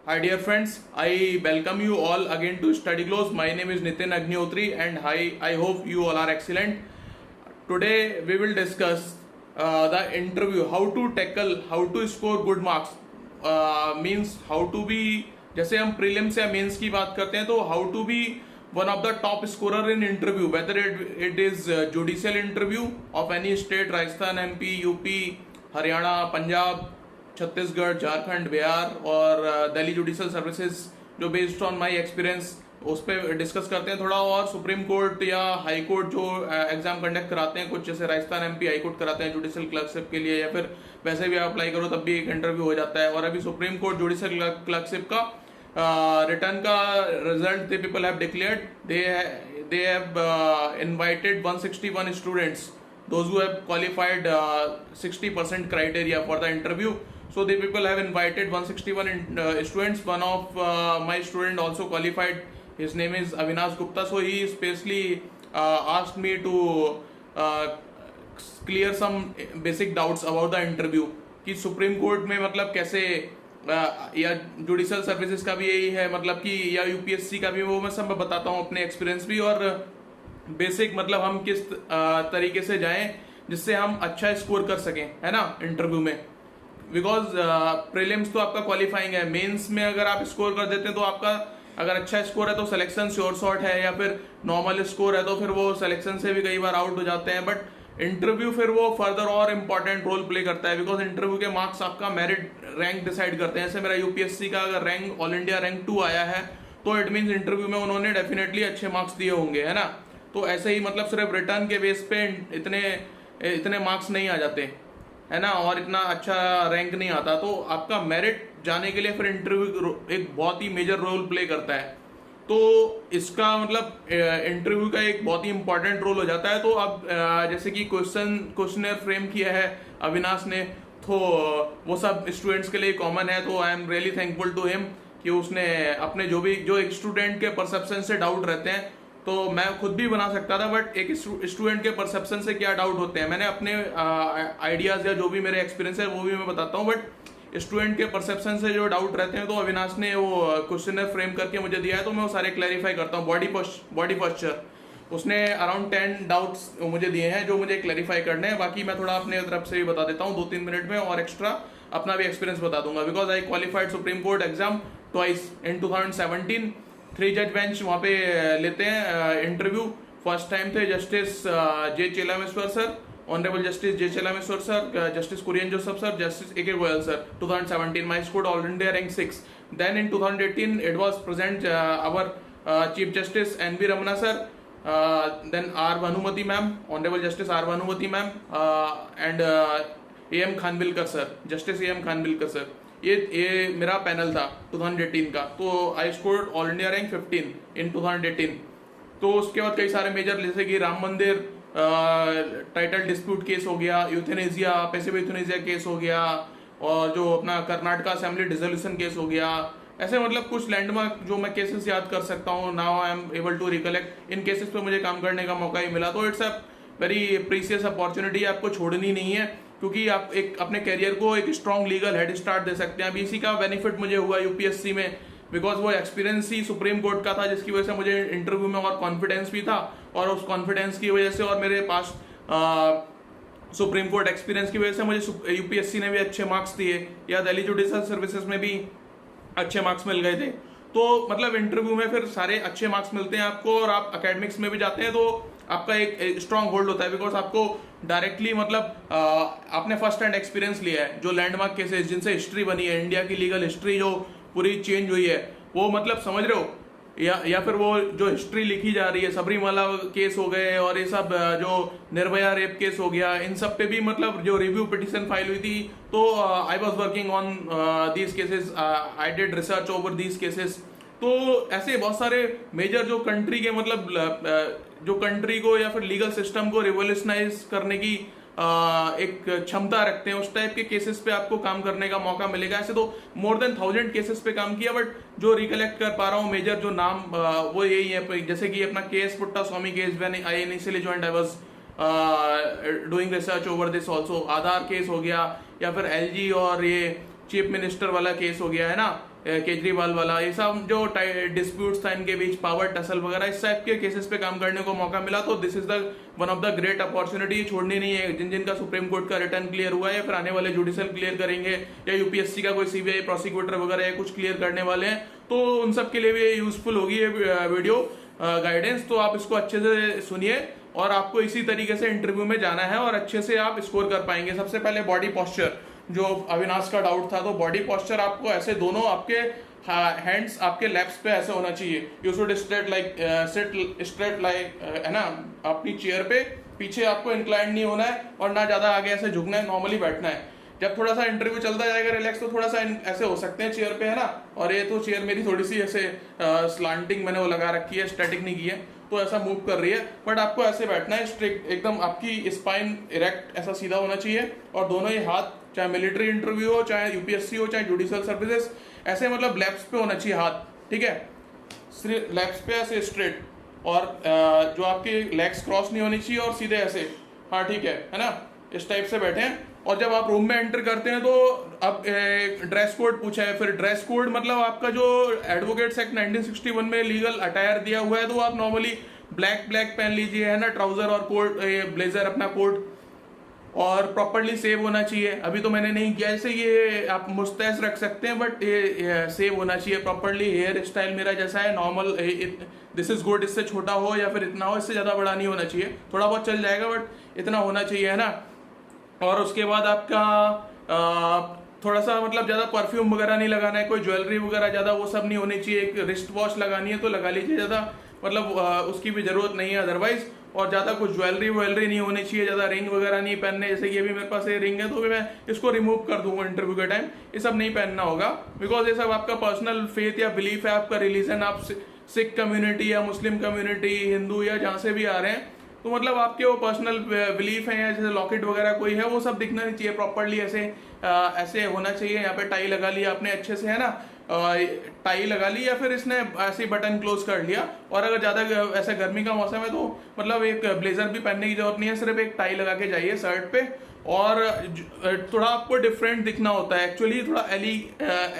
Hi dear friends, I welcome you all again to Study Close. My name is Nitin Agnihotri and I hope you all are excellent. Today we will discuss the interview, how to tackle, how to score good marks. Means how to be, जैसे हम prelims या mains की बात करते हैं तो how to be one of the top scorer in interview, whether it is judicial interview of any state, Rajasthan, MP, UP, Haryana, Punjab, Chhattisgarh, Jharkhand, Bihar और Delhi judicial services, जो बेस्ड ऑन माय एक्सपीरियंस उस पर डिस्कस करते हैं थोड़ा। और सुप्रीम कोर्ट या हाई कोर्ट जो एग्जाम कंडक्ट कराते हैं, कुछ जैसे राजस्थान एमपी हाई कोर्ट कराते हैं जुडिशल क्लर्कशिप के लिए, या फिर वैसे भी आप अप्लाई करो तब भी एक इंटरव्यू हो जाता है। और अभी सुप्रीम कोर्ट जुडिशल क्लर्कशिप का रिटर्न का result they people have declared, they have invited 161 students, those who have qualified 60% criteria for the interview. So the people have invited 161 students. One of my student also qualified. His name is Avinash Gupta. So he specially asked me to clear some basic doubts about the interview कि supreme court में मतलब कैसे या judicial services का भी यही है, मतलब कि या यूपीएससी का भी, वो मैं सब बताता हूँ अपने एक्सपीरियंस भी, और बेसिक मतलब हम किस तरीके से जाएं जिससे हम अच्छा स्कोर कर सकें, है ना, इंटरव्यू में। बिकॉज प्रीलिम्स तो आपका क्वालिफाइंग है, मेंस में अगर आप स्कोर कर देते हैं तो आपका अगर अच्छा स्कोर है तो सिलेक्शन श्योर शॉट है, या फिर नॉर्मल स्कोर है तो फिर वो सिलेक्शन से भी कई बार आउट हो जाते हैं। बट इंटरव्यू फिर वो फर्दर और इम्पॉर्टेंट रोल प्ले करता है, बिकॉज इंटरव्यू के मार्क्स आपका मेरिट रैंक डिसाइड करते हैं। जैसे मेरा यूपीएससी का अगर रैंक ऑल इंडिया रैंक 2 आया है तो इट मीन्स इंटरव्यू में उन्होंने डेफिनेटली अच्छे मार्क्स दिए होंगे, है ना। तो ऐसे ही मतलब सिर्फ रिटर्न के बेस पे इतने मार्क्स नहीं आ जाते, है ना, और इतना अच्छा रैंक नहीं आता। तो आपका मेरिट जाने के लिए फिर इंटरव्यू एक बहुत ही मेजर रोल प्ले करता है। तो इसका मतलब इंटरव्यू का एक बहुत ही इंपॉर्टेंट रोल हो जाता है। तो अब जैसे कि क्वेश्चनर फ्रेम किया है अविनाश ने, तो वो सब स्टूडेंट्स के लिए कॉमन है। तो I am really thankful to him कि उसने अपने जो एक स्टूडेंट के परसेप्शन से डाउट रहते हैं, तो मैं खुद भी बना सकता था, बट एक स्टूडेंट के परसेप्शन से क्या डाउट होते हैं, मैंने अपने आइडियाज या जो भी मेरे एक्सपीरियंस है वो भी मैं बताता हूँ। बट स्टूडेंट के परसेप्शन से जो डाउट रहते हैं तो अविनाश ने वो क्वेश्चन फ्रेम करके मुझे दिया है, तो मैं वो सारे क्लैरिफाई करता हूँ। बॉडी पोस्चर उसने अराउंड 10 डाउट्स मुझे दिए हैं जो मुझे क्लैरिफाई करने हैं। बाकी मैं थोड़ा अपने तरफ से भी बता देता हूँ 2-3 मिनट में, और एक्स्ट्रा अपना भी एक्सपीरियंस बता दूंगा। Because I qualified Supreme Court exam twice in 2017। 3 जज बेंच वहाँ पे लेते हैं इंटरव्यू। फर्स्ट टाइम थे justice J Chelameswar sir, honourable justice J Chelameswar sir, justice Kurian Joseph sir, justice A K Goyal sir. 2017 my scored all India rank 6। Then in 2018 it was present our chief justice NV Ramana sir, then R Bhanumati ma'am, honorable justice R Bhanumati ma'am, and AM Khanvilkar sir, justice AM Khanvilkar sir। ये मेरा panel था 2018 का। तो I scored all India rank 15 इन 2018। तो उसके बाद कई सारे मेजर, जैसे कि राम मंदिर टाइटल डिस्प्यूट केस हो गया, यूथेनेजिया पैसिव यूथेनेजिया केस हो गया, और जो अपना कर्नाटका असेंबली डिसोल्यूशन केस हो गया। ऐसे मतलब कुछ लैंडमार्क जो मैं केसेस याद कर सकता हूँ, now I am able to recollect. इन केसेस पे मुझे काम करने का मौका ही मिला। तो it's a very precious opportunity, आपको छोड़नी नहीं है, क्योंकि आप एक अपने करियर को एक स्ट्रॉन्ग लीगल हेड स्टार्ट दे सकते हैं। अभी इसी का बेनिफिट मुझे हुआ यूपीएससी में, बिकॉज वो एक्सपीरियंस ही सुप्रीम कोर्ट का था, जिसकी वजह से मुझे इंटरव्यू में और कॉन्फिडेंस भी था, और उस कॉन्फिडेंस की वजह से और मेरे पास सुप्रीम कोर्ट एक्सपीरियंस की वजह से मुझे यूपीएससी ने भी अच्छे मार्क्स दिए, या दिल्ली जुडिशल सर्विसेज में भी अच्छे मार्क्स मिल गए थे। तो मतलब इंटरव्यू में फिर सारे अच्छे मार्क्स मिलते हैं आपको, और आप अकेडमिक्स में भी जाते हैं तो आपका एक स्ट्रॉन्ग होल्ड होता है, बिकॉज आपको डायरेक्टली मतलब आपने फर्स्ट हैंड एक्सपीरियंस लिया है। जो लैंडमार्क केसेस जिनसे हिस्ट्री बनी है, इंडिया की लीगल हिस्ट्री जो पूरी चेंज हुई है, वो मतलब समझ रहे हो, या फिर वो जो हिस्ट्री लिखी जा रही है, सबरीमाला केस हो गए, और ये सब जो निर्भया रेप केस हो गया, इन सब पे भी मतलब जो रिव्यू पिटिशन फाइल हुई थी, तो I was working on these cases, I did research over these cases. तो ऐसे बहुत सारे मेजर जो कंट्री के मतलब जो कंट्री को या फिर लीगल सिस्टम को रिवोल्यूशनाइज करने की एक क्षमता रखते हैं, उस टाइप के केसेस पे आपको काम करने का मौका मिलेगा। ऐसे तो मोर देन 1000 केसेस पे काम किया, बट जो रिकलेक्ट कर पा रहा हूँ मेजर जो नाम वो यही है। जैसे कि अपना KS Puttaswamy case, when I initially joined I was doing research over this also. Aadhaar case हो गया, या फिर एलजी और ये चीफ मिनिस्टर वाला केस हो गया, है ना। केजरीवाल वाला, ये सब जो डिस्प्यूट्स था इनके बीच, पावर टसल वगैरह, इस टाइप के केसेस पे काम करने को मौका मिला। तो this is the one of the great opportunity, छोड़नी नहीं है। जिन जिनका सुप्रीम कोर्ट का रिटर्न क्लियर हुआ है या फिर आने वाले जुडिशियल क्लियर करेंगे, या यूपीएससी का कोई सीबीआई प्रोसिक्यूटर वगैरह या कुछ क्लियर करने वाले हैं, तो उन सब के लिए भी यूजफुल होगी ये वीडियो गाइडेंस। तो आप इसको अच्छे से सुनिए और आपको इसी तरीके से इंटरव्यू में जाना है और अच्छे से आप स्कोर कर पाएंगे। सबसे पहले बॉडी पोस्चर, जो अविनाश का डाउट था, तो बॉडी पोस्चर आपको ऐसे दोनों आपके हैंड्स आपके लेफ्ट पे ऐसे होना चाहिए। You should straight like sit straight like, है ना, अपनी चेयर पे पीछे आपको इंक्लाइन नहीं होना है और ना ज्यादा आगे ऐसे झुकना है, नॉर्मली बैठना है। जब थोड़ा सा इंटरव्यू चलता जाएगा रिलैक्स, तो थोड़ा सा ऐसे हो सकते हैं चेयर पे, है ना। और ये तो चेयर मेरी थोड़ी सी ऐसे स्लांटिंग मैंने वो लगा रखी है, स्टैटिक नहीं की है, तो ऐसा मूव कर रही है, बट आपको ऐसे बैठना है स्ट्रिक्ट एकदम, आपकी स्पाइन इरेक्ट ऐसा सीधा होना चाहिए। और दोनों ही हाथ, चाहे मिलिट्री इंटरव्यू हो, चाहे यूपीएससी हो, चाहे जुडिशियल सर्विसेज, ऐसे मतलब लेफ्ट पे होना चाहिए हाथ, ठीक है, लेफ्ट पे ऐसे स्ट्रेट। और जो आपकी लेग्स क्रॉस नहीं होनी चाहिए और सीधे ऐसे, हाँ ठीक है ना, इस टाइप से बैठे हैं। और जब आप रूम में एंटर करते हैं तो अब ड्रेस कोड पूछा है। फिर ड्रेस कोड मतलब आपका जो एडवोकेट्स एक्ट 1961 में लीगल अटायर दिया हुआ है, तो आप नॉर्मली ब्लैक पहन लीजिए, है ना, ट्राउजर और कोट, ब्लेजर अपना कोट, और प्रॉपरली सेव होना चाहिए। अभी तो मैंने नहीं किया, जैसे ये आप मुस्तैस रख सकते हैं, बट ये सेव होना चाहिए प्रॉपरली। हेयर स्टाइल मेरा जैसा है नॉर्मल, दिस इज गुड, इससे छोटा हो या फिर इतना हो, इससे ज्यादा बड़ा नहीं होना चाहिए, थोड़ा बहुत चल जाएगा बट इतना होना चाहिए, है ना। और उसके बाद आपका थोड़ा सा मतलब ज्यादा परफ्यूम वगैरह नहीं लगाना है, कोई ज्वेलरी वगैरह ज्यादा वो सब नहीं होनी चाहिए। एक रिस्ट वॉच लगानी है तो लगा लीजिए, ज्यादा मतलब उसकी भी जरूरत नहीं है अदरवाइज। और ज्यादा कुछ ज्वेलरी नहीं होनी चाहिए, ज्यादा रिंग वगैरह नहीं पहनने, जैसे कि अभी मेरे पास ये रिंग है तो भी मैं इसको रिमूव कर दूंगा इंटरव्यू के टाइम। ये सब नहीं पहनना होगा, बिकॉज ये सब आपका पर्सनल फेथ या बिलीफ है, आपका रिलीजन, आप सिख कम्युनिटी या मुस्लिम कम्युनिटी, हिंदू या जहां से भी आ रहे हैं, तो मतलब आपके वो पर्सनल बिलीफ है, या जैसे लॉकेट वगैरह कोई है, वो सब दिखना नहीं चाहिए प्रॉपरली। ऐसे होना चाहिए। यहाँ पे टाई लगा लिया आपने अच्छे से, है ना, टाई लगा ली, या फिर इसने ऐसे ही बटन क्लोज कर लिया। और अगर ज्यादा ऐसा गर्मी का मौसम है तो मतलब एक ब्लेजर भी पहनने की जरूरत नहीं है, सिर्फ एक टाई लगा के जाइए शर्ट पे। और थोड़ा आपको डिफरेंट दिखना होता है एक्चुअली, थोड़ा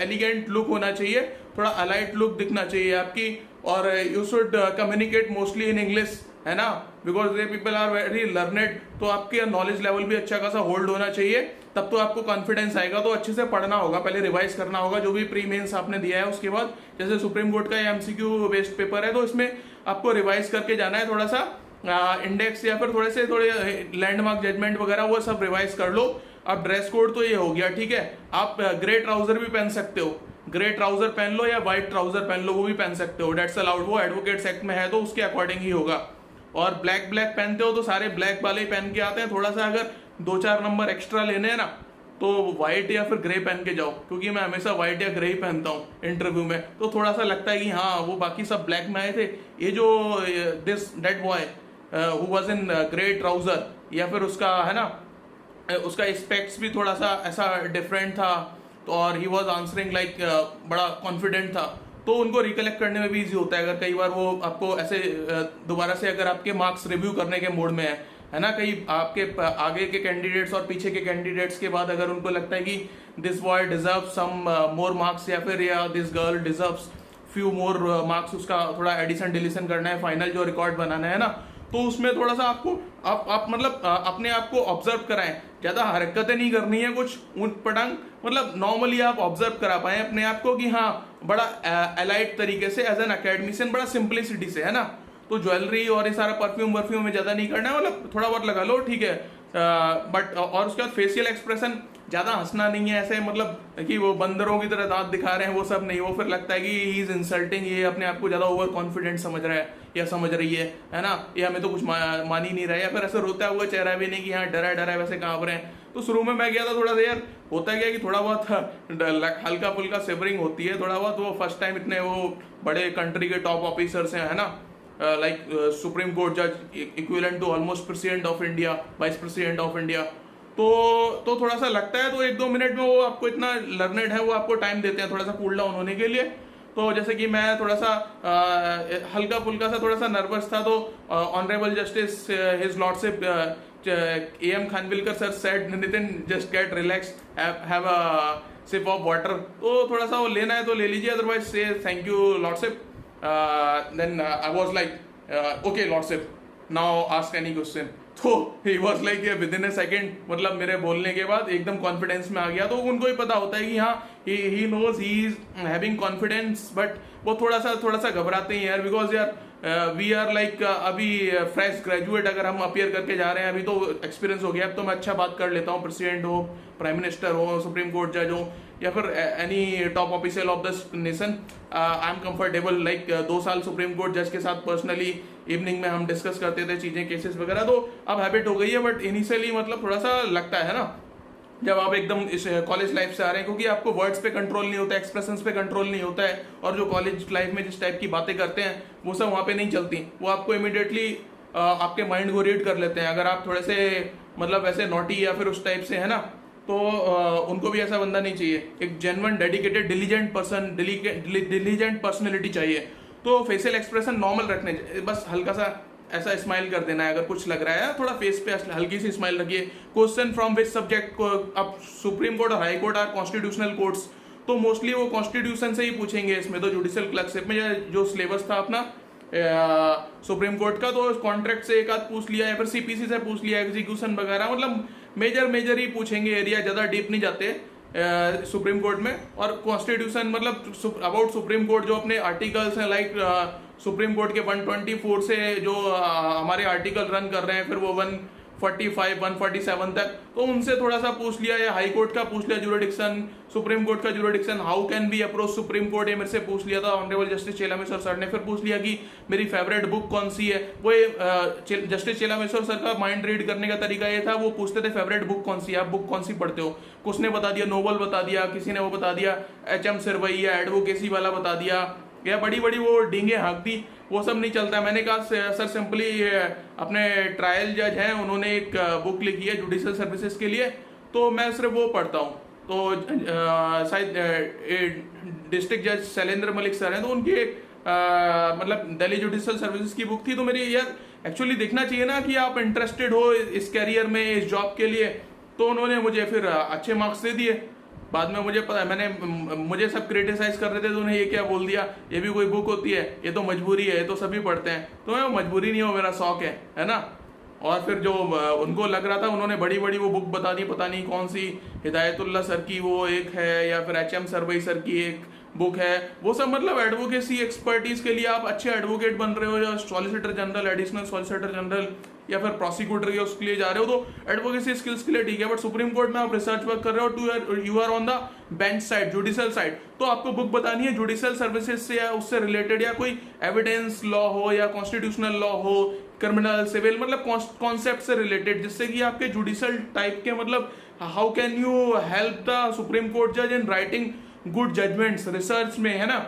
एलिगेंट लुक होना चाहिए, थोड़ा अलाइट लुक दिखना चाहिए आपकी। और you should communicate mostly in English, है ना, because they people are very learned, तो आपके नॉलेज लेवल भी अच्छा खासा होल्ड होना चाहिए, तब तो आपको कॉन्फिडेंस आएगा। तो अच्छे से पढ़ना होगा, पहले रिवाइज करना होगा जो भी प्री मेंस आपने दिया है। उसके बाद जैसे सुप्रीम कोर्ट का एमसीक्यू बेस्ड पेपर है, तो इसमें आपको रिवाइज करके जाना है, थोड़ा सा इंडेक्स या फिर थोड़े लैंडमार्क जजमेंट वगैरह वो सब रिवाइज कर लो। अब ड्रेस कोड तो ये हो गया, ठीक है। आप ग्रे ट्राउजर भी पहन सकते हो, ग्रे ट्राउजर पहन लो या व्हाइट ट्राउजर पहन लो, वो भी पहन सकते हो, डेट्स अलाउड, वो एडवोकेट्स एक्ट में है तो उसके अकॉर्डिंग ही होगा। और ब्लैक पहनते हो तो सारे ब्लैक वाले ही पहन के आते हैं, थोड़ा सा अगर 2-4 नंबर एक्स्ट्रा लेने हैं ना, तो व्हाइट या फिर ग्रे पहन के जाओ, क्योंकि मैं हमेशा व्हाइट या ग्रे ही पहनता हूँ इंटरव्यू में। तो थोड़ा सा लगता है कि हाँ, वो बाकी सब ब्लैक में आए थे, ये जो that boy who was in grey trouser, या फिर उसका, है ना, उसका स्पेक्ट्स भी थोड़ा सा ऐसा डिफरेंट था, तो और ही वाज आंसरिंग लाइक बड़ा कॉन्फिडेंट था, तो उनको रिकलेक्ट करने में भी इजी होता है। अगर कई बार वो आपको ऐसे दोबारा से अगर आपके मार्क्स रिव्यू करने के मोड में है ना, कहीं आपके आगे के कैंडिडेट्स और पीछे के कैंडिडेट्स के बाद अगर उनको लगता है कि this boy deserve some more marks, या फिर या this girl deserves few more marks, उसका थोड़ा एडिशन डिलीशन करना है, फाइनल जो रिकॉर्ड बनाना है ना, तो उसमें थोड़ा सा आपको आप मतलब अपने आप को ऑब्जर्व कराएं, ज्यादा हरकतें नहीं करनी है कुछ ऊंट पटांग, मतलब नॉर्मली आप ऑब्जर्व करा पाए अपने आप को कि हाँ, बड़ा एलाइट तरीके से एज एन अकेडमिशियन, बड़ा सिंपलिसिटी से, है ना। तो ज्वेलरी और ये सारा परफ्यूम में ज्यादा नहीं करना है, मतलब थोड़ा बहुत लगा लो, ठीक है, बट और उसके बाद फेशियल एक्सप्रेशन, ज्यादा हंसना नहीं है ऐसे, मतलब कि वो बंदरों की तरह दांत दिखा रहे हैं, वो सब नहीं, वो फिर लगता है कि ही इज इंसल्टिंग, ये अपने आप को ज्यादा ओवर कॉन्फिडेंट समझ रहा है या समझ रही है ना, ये हमें तो कुछ मान ही नहीं रहा है, या फिर ऐसे रोता हुआ चेहरा भी नहीं कि हाँ डरा डरा वैसे कांप रहे हैं। तो शुरू में मैं गया था थोड़ा सा, यार होता क्या कि थोड़ा बहुत हल्का फुल्का सिवरिंग होती है, थोड़ा बहुत, वो फर्स्ट टाइम इतने वो बड़े कंट्री के टॉप ऑफिसर्स हैं, है ना, लाइक सुप्रीम कोर्ट जज equivalent to almost president of India, vice president of India, तो थोड़ा सा लगता है। तो 1-2 मिनट में वो आपको इतना लर्नेड है, वो आपको टाइम देते हैं थोड़ा सा कूल डाउन होने के लिए। तो जैसे कि मैं थोड़ा सा हल्का फुल्का सा थोड़ा सा नर्वस था, तो honourable justice his lordship AM Khanwilkar sir said, Nitin just get relax, have a sip of water, तो थोड़ा सा वो लेना है तो ले लीजिए, अदरवाइज से thank you lordship. Then I was like okay lordship, now ask any question. तो he was like with in a second, मतलब मेरे बोलने के बाद एकदम कॉन्फिडेंस में आ गया। तो उनको ही पता होता है कि हाँ he knows he is having confidence, but वो थोड़ा सा घबराते हैं यार, बिकॉज यार वी आर लाइक अभी फ्रेश ग्रेजुएट, अगर हम अपियर करके जा रहे हैं, अभी तो एक्सपीरियंस हो गया, अब तो मैं अच्छा बात कर लेता हूँ, प्रेसिडेंट हो, प्राइम मिनिस्टर हो, सुप्रीम कोर्ट जज हो, या फिर any top official of the nation, I am comfortable. Like 2 साल सुप्रीम कोर्ट जज के साथ पर्सनली इवनिंग में हम डिस्कस करते थे चीजें, केसेस वगैरह, तो अब हैबिट हो गई है। बट इनिशियली मतलब थोड़ा सा लगता है ना, जब आप एकदम इस कॉलेज लाइफ से आ रहे हैं, क्योंकि आपको वर्ड्स पे कंट्रोल नहीं होता है, एक्सप्रेशंस पे कंट्रोल नहीं होता है, और जो कॉलेज लाइफ में जिस टाइप की बातें करते हैं वो सब वहाँ पे नहीं चलती, वो आपको इमिडिएटली आपके माइंड को रीड कर लेते हैं। अगर आप थोड़े से मतलब ऐसे नॉटी या फिर उस टाइप से है ना, तो उनको भी ऐसा बंदा नहीं चाहिए, एक genuine dedicated diligent person, diligent personality चाहिए। तो फेशियल एक्सप्रेशन नॉर्मल रखने, बस हल्का सा ऐसा स्माइल कर देना है, अगर कुछ लग रहा है थोड़ा फेस पे हल्की सी स्माइल रखिए। क्वेश्चन फ्रॉम विच सब्जेक्ट को, अब सुप्रीम कोर्ट और high court are constitutional courts, तो मोस्टली वो कॉन्स्टिट्यूशन से ही पूछेंगे। इसमें तो जुडिशियल क्लर्कशिप में जो सिलेबस था अपना सुप्रीम कोर्ट का, तो कॉन्ट्रैक्ट से एक आध पूछ लिया, या फिर सीपीसी से पूछ लिया, एग्जीक्यूशन वगैरह, मतलब मेजर ही पूछेंगे, एरिया ज्यादा डीप नहीं जाते सुप्रीम कोर्ट में। और कॉन्स्टिट्यूशन मतलब अबाउट सुप्रीम कोर्ट जो अपने आर्टिकल्स हैं, लाइक सुप्रीम कोर्ट के 124 से जो हमारे आर्टिकल रन कर रहे हैं, फिर वो 145 147 तक, तो उनसे थोड़ा सा पूछ लिया, या हाई कोर्ट का पूछ लिया जुरिडिक्शन, सुप्रीम कोर्ट का jurisdiction, how can be approach supreme court, ये मेरे से पूछ लिया था ऑनरेबल जस्टिस चेलामेश्वर सर ने। फिर पूछ लिया कि मेरी फेवरेट बुक कौन सी है, वो जस्टिस चेलामेश्वर सर का माइंड रीड करने का तरीका ये था, वो पूछते थे फेवरेट बुक कौन सी है, आप बुक कौन सी पढ़ते हो, कुछ ने बता दिया नोवेल बता दिया, किसी ने वो बता दिया HM सिरवैया एडवोकेसी वाला बता दिया, या बड़ी बड़ी वो डींगे हाँक दी, वो सब नहीं चलता है। मैंने कहा सर सिंपली अपने ट्रायल जज हैं, उन्होंने एक बुक लिखी है जुडिशियल सर्विसेज के लिए, तो मैं सिर्फ वो पढ़ता हूँ। तो शायद डिस्ट्रिक्ट जज शैलेंद्र मलिक सर हैं, तो उनकी एक मतलब दिल्ली जुडिशियल सर्विसेज की बुक थी। तो मेरी यार एक्चुअली देखना चाहिए ना कि आप इंटरेस्टेड हो इस कैरियर में, इस जॉब के लिए, तो उन्होंने मुझे फिर अच्छे मार्क्स दे दिए। बाद में मुझे पता है, मुझे सब क्रिटिसाइज कर रहे थे, तो उन्हें ये क्या बोल दिया, ये भी कोई बुक होती है, ये तो मजबूरी है, ये तो सभी पढ़ते हैं। तो मैं मजबूरी नहीं हो, मेरा शौक है ना। और फिर जो उनको लग रहा था, उन्होंने बड़ी बड़ी वो बुक बता दी, पता नहीं कौन सी, हिदायतुल्लाह सर की वो एक है, या फिर HM सरवई सर की एक बुक है, वो सब मतलब एडवोकेसी एक्सपर्टीज के लिए, आप अच्छे एडवोकेट बन रहे हो, या solicitor general, additional solicitor general, या फिर प्रोसिक्यूटर के उसके लिए जा रहे हो, तो एडवोकेसी स्किल्स के लिए ठीक है। बट सुप्रीम कोर्ट में आप रिसर्च वर्क कर रहे हो, you are on the bench side, judicial side, तो आपको बुक बतानी है जुडिशियल सर्विसेज से, या उससे रिलेटेड, या कोई एविडेंस लॉ हो, या कॉन्स्टिट्यूशनल लॉ हो, क्रिमिनल सिविल, मतलब कॉन्सेप्ट से रिलेटेड, जिससे कि आपके जुडिशियल टाइप के, मतलब how can you help the Supreme court जज in writing good judgements research में, है ना।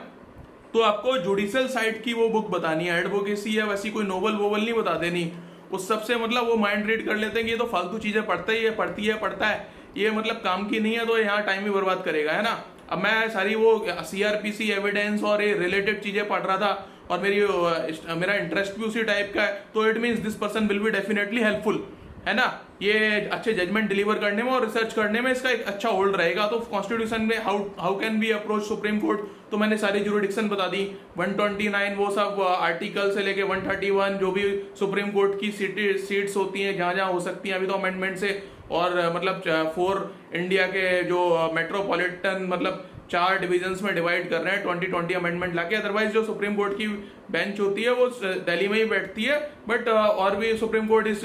तो आपको जुडिशियल साइड की वो बुक बतानी है, एडवोकेसी या वैसी कोई नोवेल वोवल नहीं बता देनी। उस सबसे मतलब वो माइंड रीड कर लेते हैं कि ये तो फालतू चीजें पढ़ता है, ये मतलब काम की नहीं है, तो यहाँ टाइम ही बर्बाद करेगा, है ना। अब मैं सारी वो CRPC एविडेंस और ये रिलेटेड चीजें पढ़ रहा था, और मेरा इंटरेस्ट भी उसी टाइप का है, तो it means this person will be definitely helpful, है ना। ये अच्छे जजमेंट डिलीवर करने में और रिसर्च करने में इसका एक अच्छा होल्ड रहेगा। तो कॉन्स्टिट्यूशन में how can be approach supreme court, तो मैंने सारी जुरिडिक्शन बता दी, 129 वो सब आर्टिकल से लेके 131 जो भी सुप्रीम कोर्ट की सीट्स होती हैं, जहां जहां हो सकती हैं, अभी तो अमेंडमेंट से, और मतलब 4 इंडिया के जो मेट्रोपॉलिटन मतलब 4 डिविजन्स में डिवाइड कर रहे हैं 2020 अमेंडमेंट लाके। अदरवाइज जो सुप्रीम कोर्ट की बेंच होती है वो दिल्ली में ही बैठती है, बट और भी सुप्रीम कोर्ट इस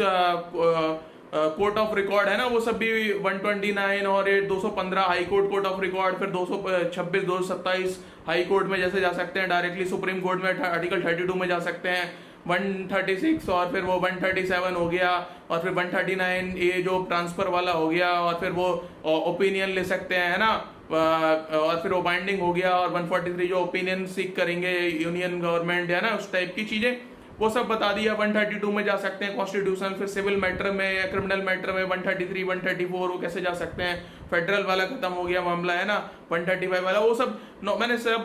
कोर्ट ऑफ रिकॉर्ड है ना, वो सब भी 129 और 215 हाई कोर्ट ऑफ रिकॉर्ड, फिर 226 227 हाई कोर्ट में जैसे जा सकते हैं डायरेक्टली, सुप्रीम कोर्ट में आर्टिकल 32 में जा सकते हैं, 136 और फिर वो 137 हो गया, और फिर 139 ये जो ट्रांसफर वाला हो गया, और फिर वो ओपिनियन ले सकते हैं, है ना, और फिर वो बाइंडिंग हो गया, और 143 जो ओपिनियन सीख करेंगे यूनियन गवर्नमेंट, है ना, उस टाइप की चीजें, वो सब बता दिया। 132 में जा सकते हैं कॉन्स्टिट्यूशन, फिर सिविल मैटर में या क्रिमिनल मैटर में 133 134 वो कैसे जा सकते हैं, फेडरल वाला खत्म हो गया मामला, है ना, 135 वाला वो सब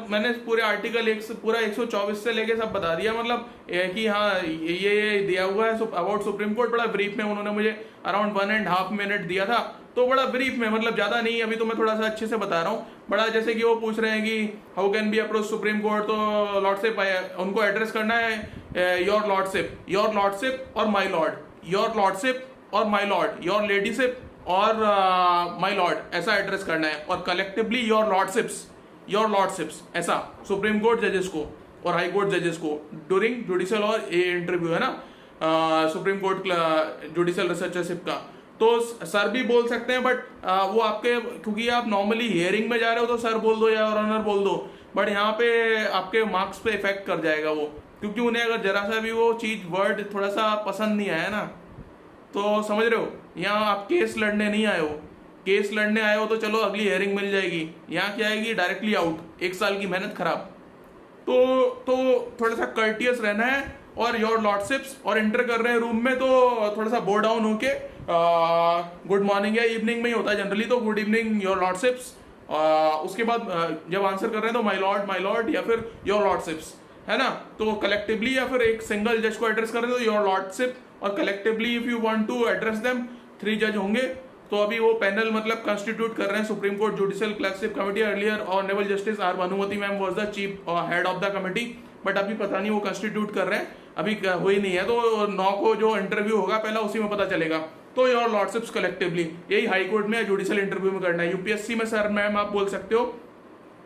मैंने पूरे आर्टिकल पूरा 124 से लेके सब बता दिया, मतलब कि हाँ ये दिया हुआ है अबाउट सुप्रीम कोर्ट। बड़ा ब्रीफ में उन्होंने मुझे अराउंड 1.5 मिनट दिया था, तो बड़ा ब्रीफ में, मतलब ज्यादा नहीं, अभी तो मैं थोड़ा सा अच्छे से बता रहा हूँ। बड़ा जैसे कि वो पूछ रहे हैं कि how can be approach supreme court, तो लॉर्डशिप उनको एड्रेस करना है योर लॉर्डशिप और माई लॉर्ड, योर लॉर्डशिप और माई लॉर्ड, योर लेडीशिप और माई लॉर्ड, ऐसा एड्रेस करना है। और कलेक्टिवली योर लॉर्डशिप्स ऐसा सुप्रीम कोर्ट जजेस को और हाई कोर्ट जजेस को ड्यूरिंग जुडिशियल और ये इंटरव्यू है ना सुप्रीम कोर्ट जुडिशियल रिसर्चरशिप का, तो सर भी बोल सकते हैं, बट वो आपके, क्योंकि आप नॉर्मली हियरिंग में जा रहे हो तो सर बोल दो या ऑनर बोल दो, बट यहाँ पे आपके मार्क्स पे इफेक्ट कर जाएगा वो, क्योंकि उन्हें अगर जरा सा भी वो चीज वर्ड थोड़ा सा पसंद नहीं आया ना, तो समझ रहे हो, यहाँ आप केस लड़ने नहीं आए हो, केस लड़ने आए हो तो चलो अगली हियरिंग मिल जाएगी, यहाँ क्या आएगी डायरेक्टली आउट, 1 साल की मेहनत खराब। तो थोड़ा सा कर्टियस रहना है, और योर लॉर्डशिप्स, और एंटर कर रहे हैं रूम में तो थोड़ा सा बो डाउन होके गुड मॉर्निंग या इवनिंग में ही होता है जनरली, तो गुड इवनिंग योर लॉर्डशिप्स, उसके बाद जब आंसर कर रहे हैं तो माय लॉर्ड या फिर योर लॉर्डशिप्स, है ना, तो कलेक्टिवली या फिर एक सिंगल जज को एड्रेस कर रहे हैं तो योर लॉर्डशिप, और collectively if you want to address them 3 जज होंगे। तो अभी वो पैनल मतलब कंस्टिट्यूट कर रहे हैं supreme court judicial clerkship committee, earlier honourable justice R Bhanumati ma'am was the chief head of the committee, but अभी पता नहीं वो कंस्टिट्यूट कर रहे हैं, अभी हुई नहीं है, तो 9 को जो इंटरव्यू होगा पहला उसी में पता चलेगा। तो योर लॉर्डशिप्स कलेक्टिवली, यही हाई कोर्ट में जुडिशियल इंटरव्यू में करना है। यूपीएससी में सर मैम आप बोल सकते हो,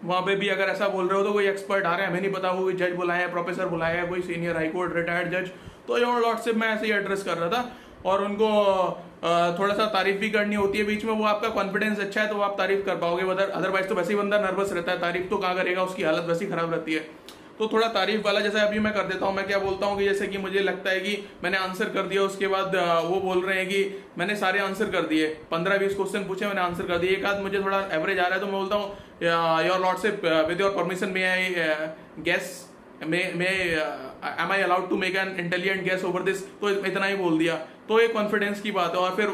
वहां पे भी अगर ऐसा बोल रहे हो तो कोई एक्सपर्ट आ रहे हैं, हमें नहीं पता, कोई जज बुलाया है, प्रोफेसर बुलाया है, कोई सीनियर हाई कोर्ट रिटायर्ड जज, तो योर लॉर्डशिप मैं ऐसे ही एड्रेस कर रहा था। और उनको थोड़ा सा तारीफ भी करनी होती है बीच में, वो आपका कॉन्फिडेंस अच्छा है तो आप तारीफ कर पाओगे, अदरवाइज तो वैसे ही बंदा नर्वस रहता है, तारीफ तो कहाँ करेगा, उसकी हालत वैसी खराब रहती है। तो थोड़ा तारीफ वाला, जैसे अभी मैं कर देता हूँ, मैं क्या बोलता हूँ कि जैसे कि मुझे लगता है कि मैंने आंसर कर दिया, उसके बाद वो बोल रहे हैं कि मैंने सारे आंसर कर दिए, 15-20 क्वेश्चन पूछे मैंने आंसर कर दिए, एक आध मुझे थोड़ा एवरेज आ रहा है तो मैं बोलता हूँ your lordship with your permission may I guess, am I allowed to make an intelligent guess over this, तो इतना ही बोल दिया, तो एक कॉन्फिडेंस की बात है। और फिर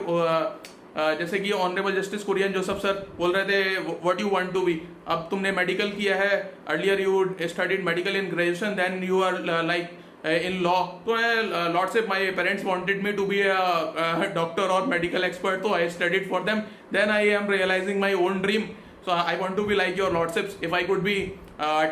जैसे कि honourable justice Kurian Joseph sir बोल रहे थे what you want to be, अब तुमने मेडिकल किया है, earlier you studied medical in graduation, then you are like in law, तो lordship my parents wanted me to be a doctor or medical expert, so I studied for them, then I am realizing my own dream, so I want to be like your lordships, if I could be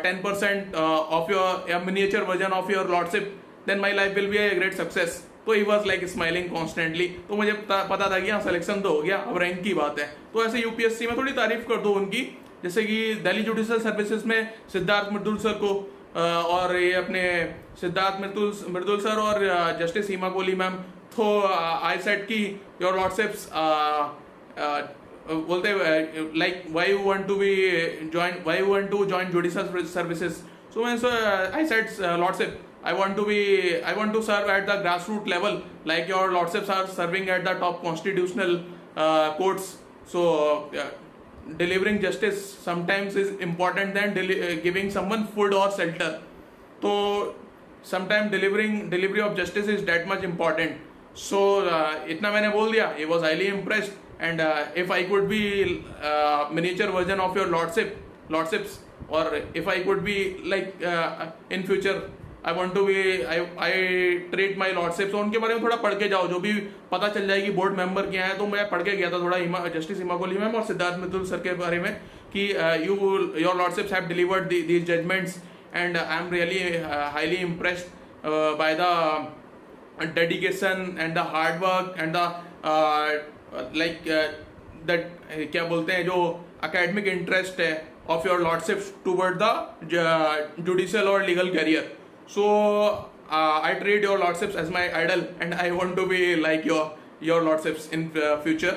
10% of your a miniature version of your lordship, then my life will be a great success, तो he was like smiling constantly, तो मुझे पता था कि हाँ selection तो हो गया, अब रैंक की बात है। तो ऐसे यूपीएससी में थोड़ी तारीफ कर दो उनकी, जैसे कि दिल्ली जुडिशियल सर्विसेज में सिद्धार्थ मृदुल सर को और ये अपने सिद्धार्थ मृदुल सर और जस्टिस सीमा कोहली मैम, तो आई सेड की योर लॉर्डशिप्स बोलते like why you want to join judicial services, so I said lordship I want to serve at the grassroots level like your lordships are serving at the top constitutional courts, so delivering justice sometimes is important than giving someone food or shelter, so sometimes delivery of justice is that much important, so itna maine bol diya, he was highly impressed, and if I could be miniature version of your lordships, or if I could be like in future I want to be I treat my lordship, तो उनके बारे में थोड़ा पढ़ के जाओ, जो भी पता चल जाएगी बोर्ड मेंबर क्या है, तो मैं पढ़ के गया था थोड़ा जस्टिस हिमा कोहली मैम और सिद्धार्थ मृदुल सर के बारे में कि your lordships have delivered these judgements, and I am really highly impressed by the dedication and the hard work and the like that क्या बोलते हैं, जो अकेडमिक इंटरेस्ट है of your lordships toward the judicial और legal career, so I treat your lordships as my idol and I want to be like your lordships in future,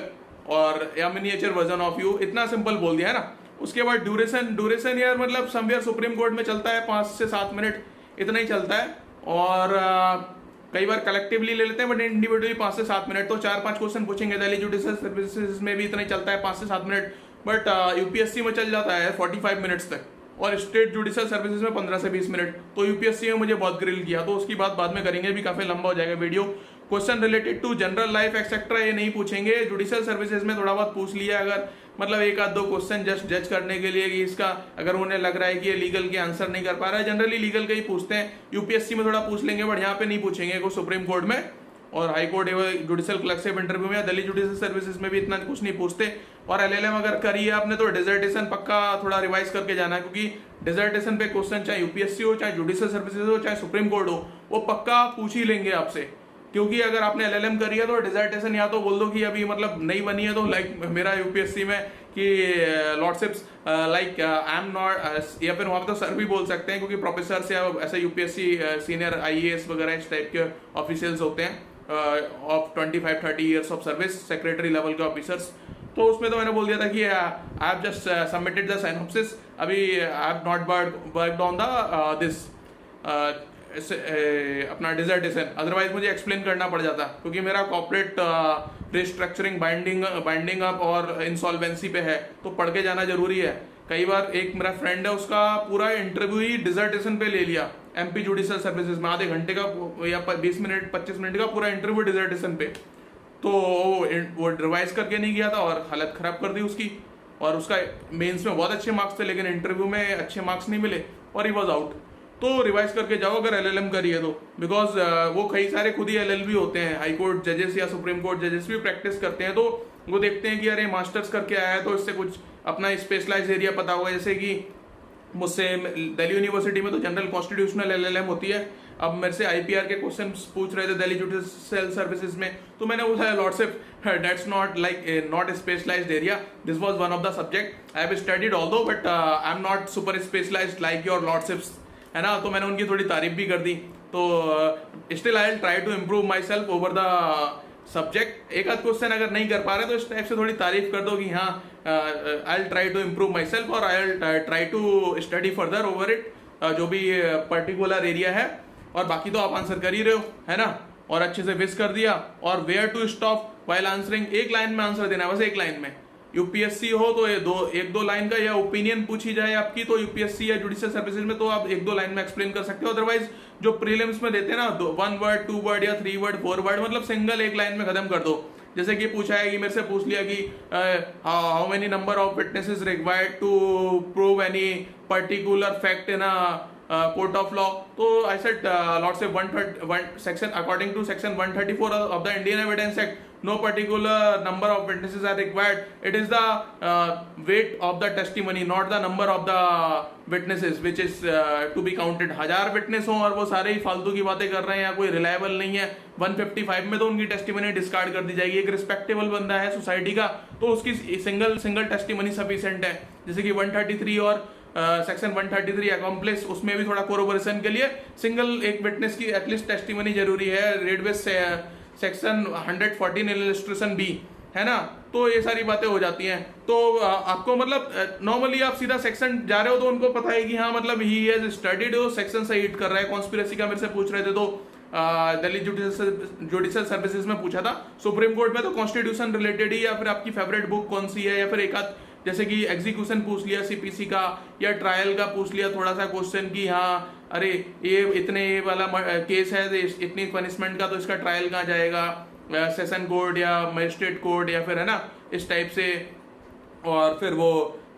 और या miniature version of you, इतना simple बोल दिया है ना। उसके बाद ड्यूरेशन यार मतलब समवेयर सुप्रीम कोर्ट में चलता है 5 से 7 मिनट, इतना ही चलता है, और कई बार कलेक्टिवली ले लेते हैं बट इंडिविजुअली 5 से 7 मिनट, तो 4-5 क्वेश्चन पूछेंगे। दिल्ली जुडिशियल सर्विसेज में भी इतना ही चलता है 5 से 7 मिनट, बट यूपीएससी में चल जाता है 45 मिनट्स तक, और स्टेट जुडिशियल सर्विसेज में 15 से 20 मिनट। तो यूपीएससी में मुझे बहुत ग्रिल किया, तो उसकी बात बाद में करेंगे, भी काफी लंबा हो जाएगा video. Question related to general life etcetera ये नहीं पूछेंगे, जुडिशियल सर्विसेज में थोड़ा बहुत पूछ लिया, अगर मतलब 1-2 क्वेश्चन जस्ट जज करने के लिए कि इसका अगर उन्हें लग रहा है कि ये लीगल के आंसर नहीं कर पा रहा है, जनरली लीगल के ही पूछते हैं। यूपीएससी में थोड़ा पूछ लेंगे बट यहाँ पे नहीं पूछेंगे को सुप्रीम कोर्ट में। और हाई कोर्ट एवं जुडिशियल क्लर्कशिप इंटरव्यू में या दिल्ली जुडिशियल सर्विसेज में भी इतना कुछ नहीं पूछते। और एलएलएम अगर करी है आपने तो डिजर्टेशन पक्का थोड़ा रिवाइज करके जाना है, क्योंकि डिजर्टेशन पे क्वेश्चन चाहे यूपीएससी हो, चाहे जुडिशियल सर्विसेज हो, चाहे सुप्रीम कोर्ट हो, वो पक्का पूछ ही लेंगे आपसे। क्योंकि अगर आपने एलएलएम करी है तो डिजर्टेशन या तो बोल दो कि अभी मतलब नहीं बनी है, तो लाइक मेरा यूपीएससी में कि lordships like I am not, या फिर वहां पे तो सर भी बोल सकते हैं क्योंकि प्रोफेसर से ऐसे यूपीएससी सीनियर आईएएस वगैरह इस टाइप के ऑफिशियल्स होते हैं of 25-30 years of service, secretary level के ऑफिसर्स। तो उसमें तो मैंने बोल दिया था कि I have just submitted the synopsis, अभी I have not worked on the this अपना डिजर्टेशन, अदरवाइज मुझे एक्सप्लेन करना पड़ जाता क्योंकि मेरा कॉर्पोरेट रिस्ट्रक्चरिंग बाइंडिंग अप और इंसॉल्वेंसी पे है, तो पढ़ के जाना जरूरी है। कई बार एक मेरा फ्रेंड है, उसका पूरा इंटरव्यू ही डिजर्टेशन पे ले लिया एमपी जुडिशियल सर्विसेज में, आधे घंटे का या 20 मिनट 25 मिनट का पूरा इंटरव्यू डिजर्टेशन पे। तो वो रिवाइज करके नहीं गया था और हालत खराब कर दी उसकी, और उसका मेंस में बहुत अच्छे मार्क्स थे लेकिन इंटरव्यू में अच्छे मार्क्स नहीं मिले और ही वॉज आउट। तो रिवाइज करके जाओ अगर एलएलएम करी है तो, बिकॉज वो कई सारे खुद ही एलएलबी होते हैं, हाई कोर्ट जजेस या सुप्रीम कोर्ट जजेस भी प्रैक्टिस करते हैं, तो वो देखते हैं कि अरे मास्टर्स करके आया है तो इससे कुछ अपना स्पेशलाइज एरिया पता होगा। जैसे कि मुझसे दिल्ली यूनिवर्सिटी में तो जनरल कॉन्स्टिट्यूशनल एलएलएम होती है, अब मेरे से आईपीआर के क्वेश्चन पूछ रहे थे दिल्ली जुडिशियल सर्विसेज में, तो मैंने बोला lordship that's not like not specialised area, this was one of the subject I have studied although but I am not super specialised like your lordships, है ना। तो मैंने उनकी थोड़ी तारीफ भी कर दी। तो still I will try to improve myself over the subject. एक आध क्वेश्चन अगर नहीं कर पा रहे तो इस टाइप से थोड़ी तारीफ कर दो कि हाँ I will try to improve myself और I will try to study further over it, जो भी पर्टिकुलर एरिया है। और बाकी तो आप आंसर कर ही रहे हो, है ना, और अच्छे से विश कर दिया। और where to stop while answering, एक लाइन में आंसर देना है बस, एक लाइन में। यूपीएससी हो तो ये एक दो लाइन का या ओपिनियन पूछी जाए आपकी, तो यूपीएससी या जुडिशियल सर्विसेज में तो आप 1-2 लाइन में एक्सप्लेन कर सकते हो। अदरवाइज जो प्रीलिम्स में देते हैं ना 1 वर्ड 2 वर्ड या 3 वर्ड 4 वर्ड, मतलब सिंगल एक लाइन में खत्म कर दो। जैसे कि पूछा है कि मेरे से पूछ लिया कि how many number of witnesses required to prove any particular fact in court of law, तो आई सेड लॉर्ड से 131 section according to section 134 of the Indian evidence act no particular number of witnesses are required, it is the weight of the testimony not the number of the witnesses which is to be counted। 1000 witness हो और वो सारे ही फालतू की बातें कर रहे हैं या कोई रिलायबल नहीं है, 155 में तो उनकी टेस्टिमनी डिस्कार्ड कर दी जाएगी। एक रिस्पेक्टेबल बंदा है सोसाइटी का तो उसकी सिंगल टेस्टिमनी सफिशिएंट है। जैसे कि 133 और सेक्शन 133 अकॉम्प्लिस, उसमें भी थोड़ा कोरोबोरेशन के लिए सिंगल एक विटनेस की एटलीस्ट टेस्टिमनी जरूरी है। रेडवेस सेक्शन 114 इलस्ट्रेशन बी, है ना। तो ये सारी बातें हो जाती हैं। तो आपको मतलब नॉर्मली आप सीधा सेक्शन जा रहे हो तो उनको पता है कि हाँ मतलब ही हैज स्टडीड, वो सेक्शन से हिट कर रहा है। कॉन्स्पिरेसी का मेरे से पूछ रहे थे तो दिल्ली जुडिशियल सर्विसेज में पूछा था। सुप्रीम कोर्ट में तो कॉन्स्टिट्यूशन रिलेटेड ही, या फिर आपकी फेवरेट बुक कौन सी है, या फिर एक आध जैसे कि एग्जीक्यूशन पूछ लिया सीपीसी का, या ट्रायल का पूछ लिया थोड़ा सा क्वेश्चन कि हाँ अरे ये इतने वाला केस है इतनी पनिशमेंट का, तो इसका ट्रायल कहाँ जाएगा, सेशन कोर्ट या मजिस्ट्रेट कोर्ट, या फिर है ना इस टाइप से। और फिर वो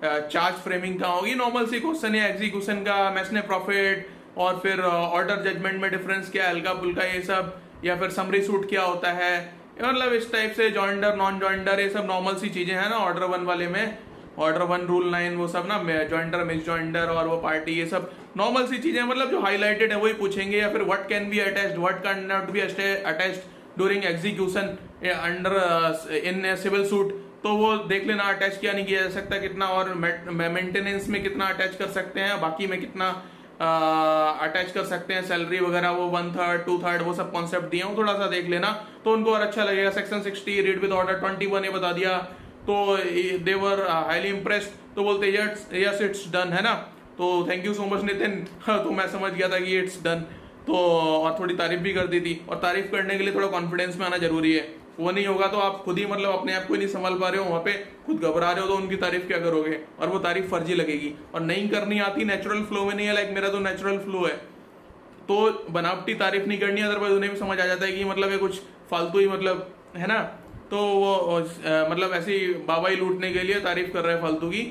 चार्ज फ्रेमिंग कहाँ होगी, नॉर्मल सी क्वेश्चन है। एग्जीक्यूशन का मैसने प्रॉफिट, और फिर ऑर्डर जजमेंट में डिफरेंस क्या है, हल्का फुल्का ये सब, या फिर समरी सूट क्या होता है, मतलब इस टाइप से। जॉइंडर नॉन जॉइंडर ये सब नॉर्मल सी चीजें हैं ना ऑर्डर 1 वाले में, ऑर्डर 1 रूल 9 वो सब ना, जॉइंडर मिस जॉइंडर और वो पार्टी, ये सब नॉर्मल सी चीजें, मतलब जो हाईलाइटेड है वही पूछेंगे। या फिर what can be attached, what can not be attached during execution under in civil suit, तो वो देख लेना अटैच किया नहीं किया जा सकता कितना, और मेंटेनेंस में कितना अटैच कर सकते हैं, बाकी में कितना अटैच कर सकते हैं, सैलरी वगैरह वो 1/3 2/3 वो सब कॉन्सेप्ट दिए हो, थोड़ा सा देख लेना तो उनको और अच्छा लगेगा। सेक्शन 60 रीड विद ऑर्डर 21 ये बता दिया तो दे वर हाईली इम्प्रेस्ड, तो बोलते यस इट्स डन, है ना। तो thank you so much Nitin. तो मैं समझ गया था कि इट्स डन, तो और थोड़ी तारीफ भी कर दी थी। और तारीफ करने के लिए थोड़ा कॉन्फिडेंस में आना जरूरी है, वो नहीं होगा तो आप खुद ही मतलब अपने आप को ही नहीं संभाल पा रहे हो, वहाँ पे खुद घबरा रहे हो, तो उनकी तारीफ क्या करोगे, और वो तारीफ फर्जी लगेगी। और नहीं करनी आती, नेचुरल फ्लो में नहीं है, लाइक मेरा तो नेचुरल फ्लो है, तो बनावटी तारीफ नहीं करनी, अदरवाइज उन्हें भी समझ आ जाता है कि मतलब ये कुछ फालतू ही मतलब, है ना। तो वो मतलब ऐसी बाबा ही लूटने के लिए तारीफ कर रहा है फालतू की,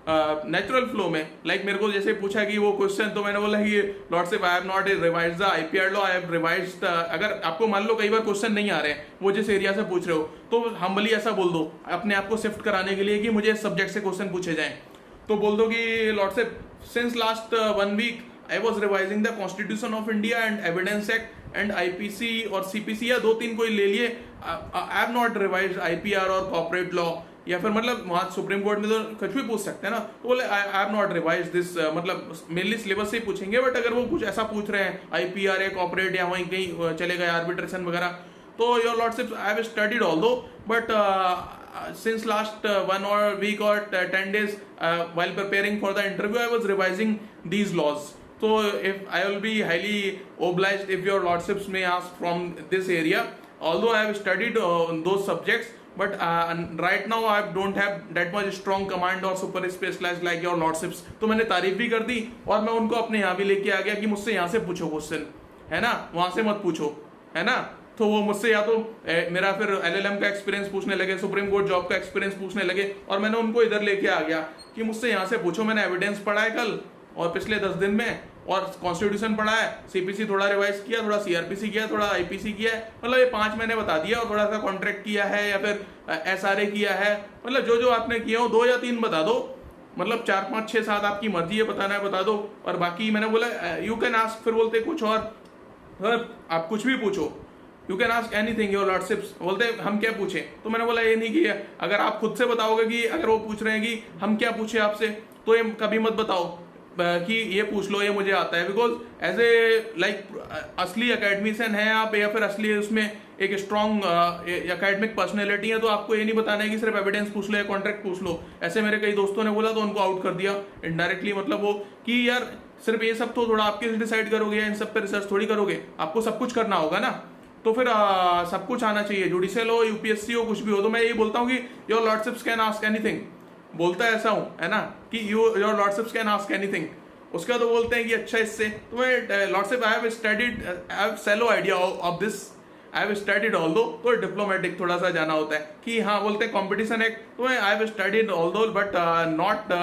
नेचुरल फ्लो में। लाइक मेरे को जैसे पूछा कि वो क्वेश्चन, तो मैंने बोला कि lordship I have not revised the IPR law, I have revised. अगर आपको मान लो कई बार क्वेश्चन नहीं आ रहे हैं वो जिस एरिया से पूछ रहे हो, तो हम्बली ऐसा बोल दो अपने आप को शिफ्ट कराने के लिए कि मुझे इस सब्जेक्ट से क्वेश्चन पूछे जाएं। तो बोल दो कि lordship since last 1 week I was revising the constitution of India and evidence act and IPC और सीपीसी, या 2-3 कोई ले लिए। I have not revised IPR और कॉर्पोरेट लॉ, या फिर मतलब वहाँ सुप्रीम कोर्ट में तो कुछ भी पूछ सकते हैं ना। तो बोले आई हैव नॉट रिवाइज दिस, मतलब मेनली सिलेबस से ही पूछेंगे। बट अगर वो कुछ ऐसा पूछ रहे हैं आईपीआर या कॉर्पोरेट या वहीं कहीं चले गए आर्बिट्रेशन वगैरह, तो your lordship I have studied although, but since last 1 week or 10 days while preparing for the interview I was revising these laws. So if I will be highly obliged if your lordships may ask from this area, although I have studied those subjects, but right now I don't have that much strong command or super specialized like your lordships. तो मैंने तारीफ भी कर दी और मैं उनको अपने यहाँ भी लेके आ गया कि मुझसे यहाँ से पूछो क्वेश्चन, है ना, वहां से मत पूछो, है ना। तो वो मुझसे या तो मेरा फिर एलएलएम का एक्सपीरियंस पूछने लगे, सुप्रीम कोर्ट जॉब का एक्सपीरियंस पूछने लगे, और मैंने उनको इधर लेके आ गया कि मुझसे यहाँ से पूछो। मैंने एविडेंस पढ़ा है कल और पिछले 10 दिन में, और कॉन्स्टिट्यूशन पढ़ा है, सीपीसी थोड़ा रिवाइज किया, थोड़ा सीआरपीसी किया, थोड़ा आईपीसी किया है, मतलब ये 5 मैंने बता दिया, और थोड़ा सा कॉन्ट्रैक्ट किया है या फिर एसआरए किया है। मतलब जो जो आपने किया हो 2 या 3 बता दो, मतलब 4, 5, 6, 7 आपकी मर्जी है बताना है बता दो, और बाकी मैंने बोला यू कैन आस्क। फिर बोलते कुछ और, आप कुछ भी पूछो, you can ask anything your lordships. बोलते हम क्या पूछे, तो मैंने बोला ये नहीं कि अगर आप खुद से बताओगे कि अगर वो पूछ रहे हैं कि हम क्या पूछे आपसे, तो ये कभी मत बताओ कि ये पूछ लो ये मुझे आता है, बिकॉज एज ए लाइक असली एकेडमिशियन है आप, या फिर असली उसमें एक स्ट्रॉन्ग एकेडमिक पर्सनैलिटी है, तो आपको ये नहीं बताना है कि सिर्फ एविडेंस पूछ लो या कॉन्ट्रैक्ट पूछ लो। ऐसे मेरे कई दोस्तों ने बोला तो उनको आउट कर दिया इनडायरेक्टली, मतलब वो कि यार सिर्फ ये सब तो थोड़ा आपके डिसाइड करोगे, इन सब पे रिसर्च थोड़ी करोगे, आपको सब कुछ करना होगा ना। तो फिर सब कुछ आना चाहिए, जुडिशियल हो, यूपीएससी हो, कुछ भी हो। तो मैं यही बोलता हूँ कि your lordships can ask anything, बोलता ऐसा हूँ, है ना, कि your lordships can ask anything. उसका तो बोलते हैं कि अच्छा इससे तो मैं lordship I have studied, I have shallow idea of this, I have studied although. तो डिप्लोमेटिक थोड़ा सा जाना होता है कि हाँ बोलते हैं कॉम्पिटिशन एक्ट, तो मैं I have studied although but not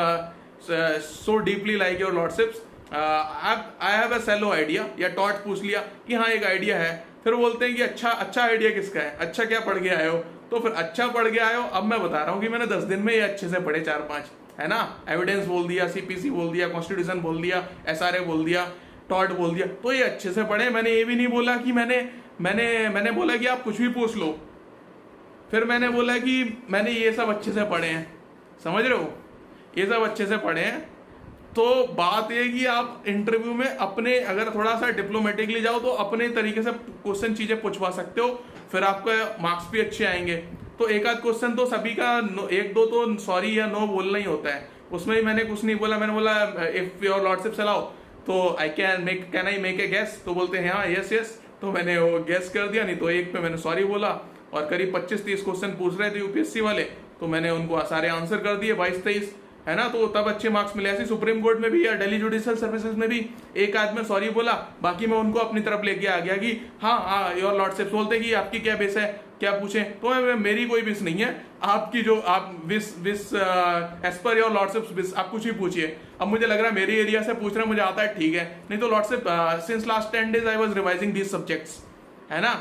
so deeply like your lordships, I have a shallow idea, या टॉट पूछ लिया कि हाँ एक आइडिया है। फिर बोलते हैं कि अच्छा आइडिया किसका है, अच्छा क्या पढ़ के आए हो, तो फिर अच्छा पढ़ के आए हो। अब मैं बता रहा हूँ कि मैंने 10 दिन में ये अच्छे से पढ़े 4-5, है ना, एविडेंस बोल दिया, सीपीसी बोल दिया, कॉन्स्टिट्यूशन बोल दिया, एसआरए बोल दिया, टॉट बोल दिया, तो ये अच्छे से पढ़े। मैंने ये भी नहीं बोला कि मैंने बोला कि आप कुछ भी पूछ लो, फिर मैंने बोला कि मैंने ये सब अच्छे से पढ़े हैं, समझ रहे हो, ये सब अच्छे से पढ़े हैं। तो बात ये कि आप इंटरव्यू में अपने अगर थोड़ा सा डिप्लोमेटिकली जाओ तो अपने तरीके से क्वेश्चन चीजें पूछवा सकते हो, फिर आपका मार्क्स भी अच्छे आएंगे। तो एक आध क्वेश्चन तो सभी का 1-2 तो सॉरी या नो बोलना ही होता है, उसमें भी मैंने कुछ नहीं बोला। मैंने बोला इफ योर लॉर्डशिप अलाउ तो can I make a guess, तो बोलते हैं हाँ यस, तो मैंने वो गेस कर दिया, नहीं तो एक पे मैंने सॉरी बोला। और करीब 25-30 क्वेश्चन पूछ रहे थे यूपीएससी वाले, तो मैंने उनको सारे आंसर कर दिए 22-23, है ना, तो तब अच्छे मार्क्स मिले। ऐसे सुप्रीम कोर्ट में भी या दिल्ली जुडिशियल सर्विसेज में भी एक आदमी सॉरी बोला, बाकी मैं उनको अपनी तरफ लेके आ गया कि हाँ योर लॉर्डशिप। बोलते कि आपकी क्या बेस है, क्या पूछे, तो मेरी कोई विश नहीं है, आपकी जो आप wish as per your lordship wish आप कुछ भी पूछिए। अब मुझे लग रहा है मेरी एरिया से पूछ रहे हैं, मुझे आता है, ठीक है, नहीं तो lordship since last 10 days I was revising these subjects, है ना,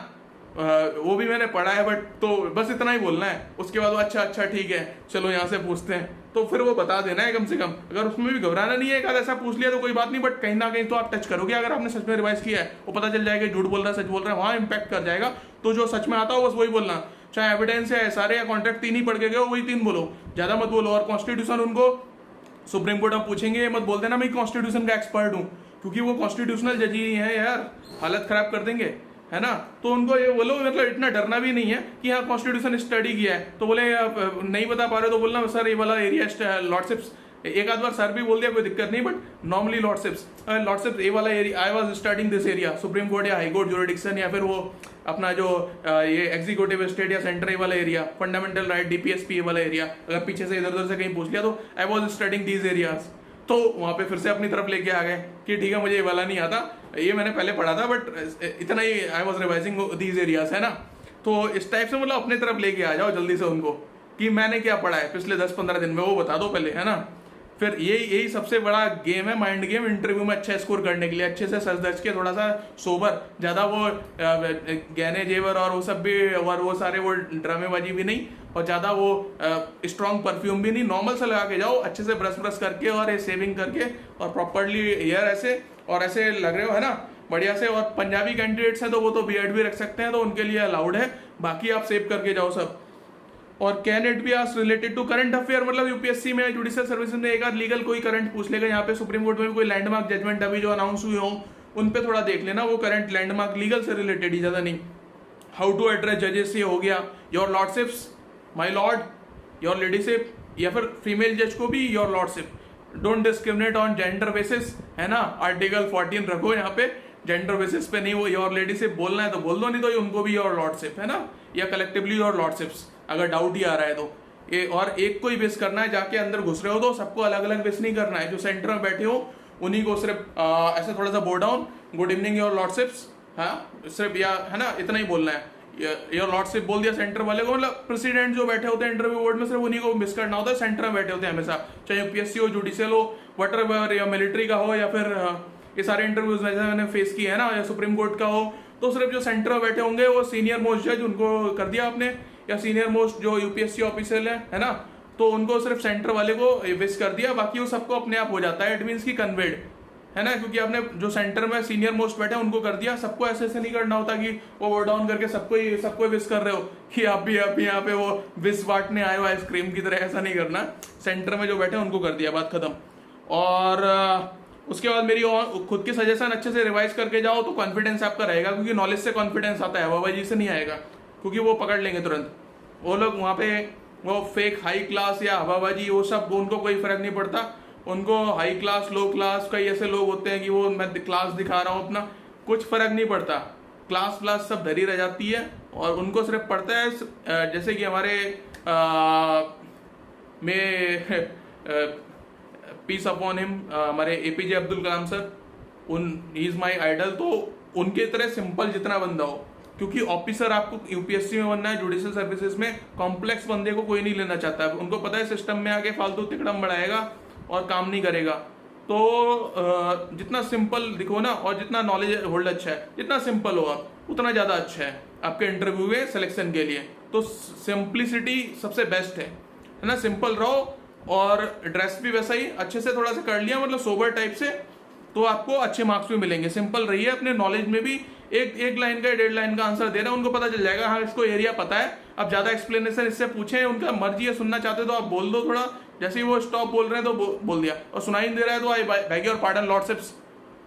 वो भी मैंने पढ़ा है, बट तो बस इतना ही बोलना है। उसके बाद अच्छा ठीक है चलो यहाँ से पूछते हैं, तो फिर वो बता देना है कम से कम। अगर उसमें भी घबराना नहीं है, एक आध ऐसा पूछ लिया तो कोई बात नहीं, बट कहीं ना कहीं तो आप टच करोगे। अगर आपने सच में रिवाइज किया है, वो पता चल जाएगा झूठ बोल रहा है सच बोल रहा है, वहाँ इम्पैक्ट कर जाएगा। तो जो सच में आता हो बस वही बोलना, चाहे एविडेंस है, सारे या कॉन्ट्रैक्ट 3 ही पढ़ के गए हो, वही 3 बोलो, ज्यादा मत बोलो। और कॉन्स्टिट्यूशन उनको सुप्रीम कोर्ट में पूछेंगे, मत बोल देना मैं कॉन्स्टिट्यूशन का एक्सपर्ट हूँ, क्योंकि वो कॉन्स्टिट्यूशनल जज ही है यार, हालत खराब कर देंगे, है ना। तो उनको ये बोलो, मतलब इतना डरना भी नहीं है कि हाँ कॉन्स्टिट्यूशन स्टडी किया है, तो बोले नहीं बता पा रहे तो बोलना सर ये वाला एरिया लॉर्डशिप्स, एक आध बार सर भी बोल दिया कोई दिक्कत नहीं, बट नॉर्मली लॉर्डशिप्स ये वाला area, I was studying this area, supreme court या हाई कोर्ट ज्यूरिडिक्शन, या फिर वो अपना जो ये एग्जीक्यूटिव स्टेट या सेंटर ये वाला एरिया, फंडामेंटल राइट डीपीएसपी वाला एरिया, अगर पीछे से इधर उधर से कहीं पूछ लिया तो I was studying these areas, तो वहां पे फिर से अपनी तरफ लेके आ गए कि ठीक है मुझे ये वाला नहीं आता, ये मैंने पहले पढ़ा था, बट इतना ही I was revising these areas, है ना। तो इस टाइप से मतलब अपने तरफ लेके आ जाओ जल्दी से उनको कि मैंने क्या पढ़ा है पिछले 10-15 दिन में, वो बता दो पहले, है ना। फिर यही सबसे बड़ा गेम है, माइंड गेम, इंटरव्यू में अच्छा स्कोर करने के लिए अच्छे से सच धज के, थोड़ा सा सोबर, ज़्यादा वो गहने जेवर और वो सब भी, और वो सारे वो ड्रामेबाजी भी नहीं, और ज़्यादा वो स्ट्रॉन्ग परफ्यूम भी नहीं, नॉर्मल से लगा के जाओ, अच्छे से ब्रश ब्रश करके और ये सेविंग करके और प्रॉपरली हेयर ऐसे और ऐसे लग रहे हो, है ना, बढ़िया से। और पंजाबी कैंडिडेट्स हैं तो वो तो बियर्ड भी रख सकते हैं, तो उनके लिए अलाउड है, बाकी आप सेव करके जाओ सब। और can it be asked related to current affair, मतलब यूपीएससी में जुडिशियल सर्विसेज में एक आध लीगल कोई करंट पूछ लेगा। यहाँ पे सुप्रीम कोर्ट में भी कोई लैंडमार्क जजमेंट अभी जो अनाउंस हुई हो उन पे थोड़ा देख लेना, वो करंट लैंडमार्क लीगल से रिलेटेड ही, ज्यादा नहीं। हाउ टू एड्रेस जजेस ये हो गया, your lordships, my Lord, your ladyship, या फिर फीमेल जज को भी your lordship. Don't discriminate on gender basis, है ना, आर्टिकल 14 रखो यहाँ पे, जेंडर बेसिस पे नहीं, वो योर लेडीशिप बोलना है तो बोल दो, नहीं तो उनको भी योर लॉर्डशिप, है ना, या कलेक्टिवली योर लॉर्डशिप्स, अगर डाउट ही आ रहा है तो। ये और एक को ही विश करना है, जाके अंदर घुस रहे हो तो सबको अलग अलग विश नहीं करना है, जो सेंटर में बैठे हो उन्हीं को सिर्फ ऐसे थोड़ा सा बो down, good evening your lordships, हाँ सिर्फ, या है ना, इतना ही बोलना है, योर लॉर्डशिप बोल दिया सेंटर वाले को, मतलब प्रेसिडेंट जो बैठे होते हैं इंटरव्यू बोर्ड में, सिर्फ उन्हीं को मिस करना होता है, सेंटर में बैठे होते हैं हमेशा, चाहे यूपीएससी हो, जुडिशियल हो, वट या मिलिट्री का हो, या फिर ये सारे इंटरव्यूज मैंने फेस किए है ना, या सुप्रीम कोर्ट का हो, तो सिर्फ जो सेंटर में बैठे होंगे वो सीनियर मोस्ट जज, उनको कर दिया आपने, या सीनियर मोस्ट जो यूपीएससी ऑफिसर है ना, तो उनको सिर्फ सेंटर वाले को विश कर दिया, बाकी वो सबको अपने आप हो जाता है, इट मीन्स की कन्वेड, है ना, क्योंकि आपने जो सेंटर में सीनियर मोस्ट बैठे उनको कर दिया, सबको ऐसे ऐसे नहीं करना होता कि वो वर्ड डाउन करके सबको विश कर रहे हो कि आप भी यहाँ पे वो विश बांटने आए हो आइसक्रीम की तरह, ऐसा नहीं करना, सेंटर में जो बैठे उनको कर दिया, बात खत्म। और उसके बाद मेरी खुद की सजेशन, अच्छे से रिवाइज करके जाओ तो कॉन्फिडेंस आपका रहेगा, क्योंकि नॉलेज से कॉन्फिडेंस आता है, बाबा जी से नहीं आएगा, क्योंकि वो पकड़ लेंगे तुरंत, वो लोग वहाँ पे वो फेक हाई क्लास या हवाबाजी वो सब, उनको कोई फर्क नहीं पड़ता, उनको हाई क्लास लो क्लास, कई ऐसे लोग होते हैं कि वो मैं क्लास दिखा रहा हूँ अपना, कुछ फर्क नहीं पड़ता, क्लास क्लास सब धरी रह जाती है, और उनको सिर्फ पड़ता है जैसे कि हमारे में पीस अपॉन हिम, हमारे APJ Abdul Kalam sir, he is my idol, तो उनके तरह सिंपल जितना बंदा हो, क्योंकि ऑफिसर आपको यूपीएससी में बनना है, जुडिशियल सर्विसेज में कॉम्प्लेक्स बंदे को कोई नहीं लेना चाहता है, उनको पता है सिस्टम में आके फालतू तिकड़म बढ़ाएगा और काम नहीं करेगा। तो जितना सिंपल दिखो ना, और जितना नॉलेज होल्ड अच्छा है, जितना सिंपल हो आप, उतना ज़्यादा अच्छा है आपके इंटरव्यू में सिलेक्शन के लिए। तो सिंप्लिसिटी सबसे बेस्ट है ना, सिंपल रहो, और ड्रेस भी वैसा ही अच्छे से थोड़ा सा कर लिया, मतलब सोबर टाइप से, तो आपको अच्छे मार्क्स भी मिलेंगे। सिंपल रहिए, अपने नॉलेज में भी एक लाइन का 1.5 लाइन का आंसर देना, उनको पता चल जाएगा हाँ इसको एरिया पता है। अब ज्यादा एक्सप्लेनेशन इससे पूछे, उनका मर्जी है, सुनना चाहते तो आप बोल दो थोड़ा, जैसे ही वो स्टॉप बोल रहे हैं तो बोल दिया, और सुनाई नहीं दे रहा है तो I beg your pardon lordships,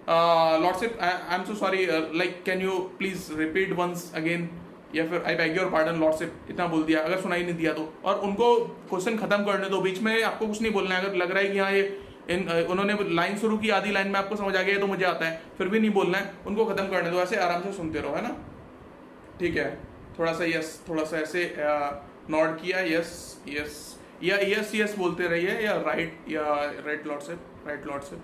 lordship I am so sorry, like can you please repeat once again, या फिर I beg your pardon lordship, इतना बोल दिया अगर सुनाई नहीं दिया तो। और उनको क्वेश्चन खत्म करने दो, बीच में आपको कुछ नहीं बोलना है। अगर लग रहा है कि हाँ ये उन्होंने लाइन शुरू की, आधी लाइन में आपको समझ आ गया तो मुझे आता है, फिर भी नहीं बोलना है, उनको खत्म करने दो, ऐसे आराम से सुनते रहो, है ना, ठीक है। थोड़ा सा यस, थोड़ा सा ऐसे नॉड किया, यस यस, या यस यस बोलते रहिए, या राइट, या राइट लॉर्डशिप,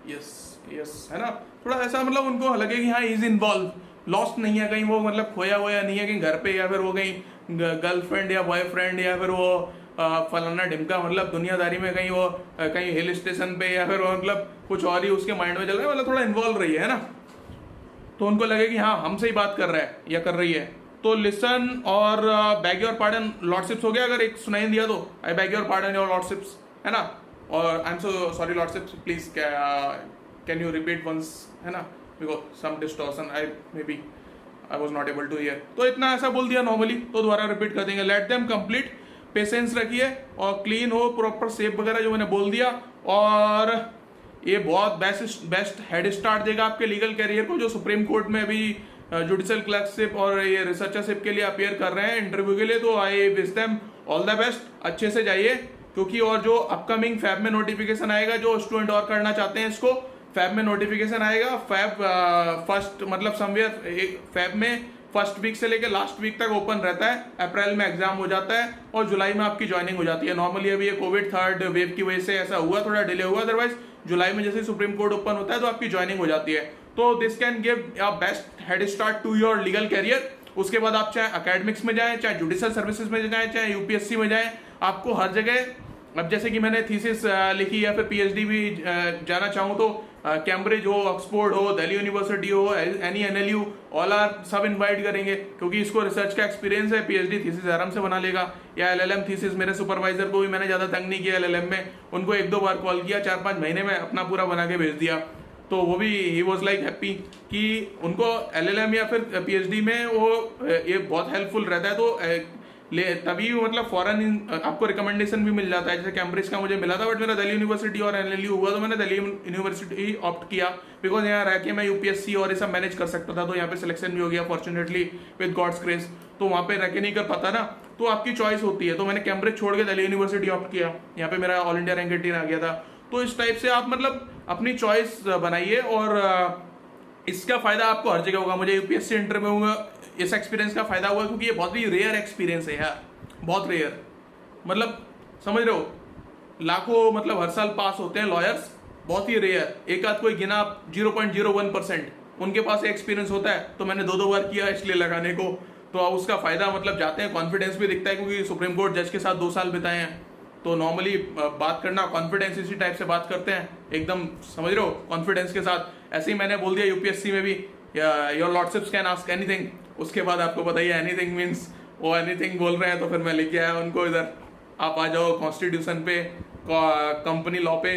यस यस, है ना, थोड़ा ऐसा, मतलब उनको लगे कि हाँ इज इन्वॉल्व, लॉस्ट नहीं है कहीं वो, मतलब खोया हुआ नहीं है कहीं घर पे, या फिर वो कहीं गर्लफ्रेंड या बॉयफ्रेंड, या फिर वो फलाना ढिमका, मतलब दुनियादारी में कहीं वो कहीं हिल स्टेशन पे, या फिर वो मतलब कुछ और ही उसके माइंड में चल रहा है, मतलब थोड़ा इन्वॉल्व रही है ना, तो उनको लगे कि हाँ हमसे ही बात कर रहा है या कर रही है। तो लिसन और बैग योर पार्डन लॉर्डशिप्स हो गया, अगर एक सुनाई दिया तो I beg your pardon your lordships, है ना, और I am so sorry lordships, please can you repeat once, है ना, because some distortion I was not able to hear. तो इतना ऐसा बोल दिया नॉर्मली, तो दोबारा रिपीट कर देंगे। लेट देम कंप्लीट, पेशेंस रखिए, और क्लीन हो, प्रॉपर सेफ वगैरह जो मैंने बोल दिया, और ये बहुत बेस्ट हेड स्टार्ट देगा आपके लीगल कैरियर को, जो सुप्रीम कोर्ट में अभी जुडिशियल क्लर्कशिप और ये रिसर्चरशिप के लिए अपियर कर रहे हैं इंटरव्यू के लिए। तो I wish them all the best, अच्छे से जाइए, क्योंकि और जो अपकमिंग फैब में नोटिफिकेशन आएगा, जो स्टूडेंट और करना चाहते हैं इसको, फैब में नोटिफिकेशन आएगा, फैब फर्स्ट मतलब समवेयर फैब में फर्स्ट वीक से लेकर लास्ट वीक तक ओपन रहता है, अप्रैल में एग्जाम हो जाता है, और जुलाई में आपकी ज्वाइनिंग हो जाती है। नॉर्मली अभी ये कोविड थर्ड वेव की वजह से ऐसा हुआ, थोड़ा डिले हुआ, अदरवाइज जुलाई में जैसे सुप्रीम कोर्ट ओपन होता है तो आपकी ज्वाइनिंग हो जाती है। तो this can give a best head start to your legal career. उसके बाद आप चाहे अकेडमिक्स में जाएं, चाहे जुडिशियल सर्विसेज में जाएं, चाहे यूपीएससी में जाएं, आपको हर जगह अब जैसे कि मैंने थीसिस लिखी या फिर पीएचडी भी जाना चाहूँ तो कैम्ब्रिज हो, ऑक्सफोर्ड हो, दिल्ली यूनिवर्सिटी हो, एनी एनएलयू, ऑल आर सब इनवाइट करेंगे क्योंकि इसको रिसर्च का एक्सपीरियंस है। पीएचडी थीसिस आराम से बना लेगा। या एलएलएम थीसिस, मेरे सुपरवाइजर को भी मैंने ज़्यादा तंग नहीं किया एलएलएम में, उनको 1-2 बार कॉल किया, 4-5 महीने में अपना पूरा बना के भेज दिया। तो वो भी ही वॉज लाइक हैप्पी कि उनको एलएलएम या फिर पीएचडी में वो ये बहुत हेल्पफुल रहता है। तो ले तभी मतलब फॉरेन आपको रिकमेंडेशन भी मिल जाता है। जैसे कैम्ब्रिज का मुझे मिला था, बट मेरा दिल्ली यूनिवर्सिटी और एनएलयू हुआ तो मैंने दिल्ली यूनिवर्सिटी ऑप्ट किया, बिकॉज यहाँ रह के मैं यूपीएससी और ये सब मैनेज कर सकता था। तो यहाँ पे सिलेक्शन भी हो गया फॉर्चुनेटली विद गॉड्स ग्रेस। तो वहाँ पे रह के नहीं कर पाता ना, तो आपकी चॉइस होती है। तो मैंने कैम्ब्रिज छोड़ के दिल्ली यूनिवर्सिटी ऑप्ट किया, यहाँ पे मेरा ऑल इंडिया रैंक 18 आ गया था। तो इस टाइप से आप मतलब अपनी चॉइस बनाइए, और इसका फायदा आपको हर जगह होगा। मुझे यूपीएससी इंटरव्यू में इस एक्सपीरियंस का फायदा हुआ क्योंकि ये बहुत ही रेयर एक्सपीरियंस है यार, बहुत रेयर। मतलब समझ रहे हो, लाखों मतलब हर साल पास होते हैं लॉयर्स, बहुत ही रेयर, एक आध कोई गिना 0.01% उनके पास एक्सपीरियंस होता है। तो मैंने 2-2 बार किया इसलिए लगाने को, तो उसका फायदा मतलब जाते हैं, कॉन्फिडेंस भी दिखता है क्योंकि सुप्रीम कोर्ट जज के साथ 2 साल बिताए हैं। तो नॉर्मली बात करना कॉन्फिडेंस इसी टाइप से बात करते हैं, एकदम समझ रहे हो कॉन्फिडेंस के साथ। ऐसे ही मैंने बोल दिया यूपीएससी में भी your lordships can ask anything, उसके बाद आपको पता ही है एनीथिंग मीन्स वो एनीथिंग बोल रहे हैं। तो फिर मैं लेके आया उनको इधर, आप आ जाओ कॉन्स्टिट्यूशन पे, कंपनी लॉ पे,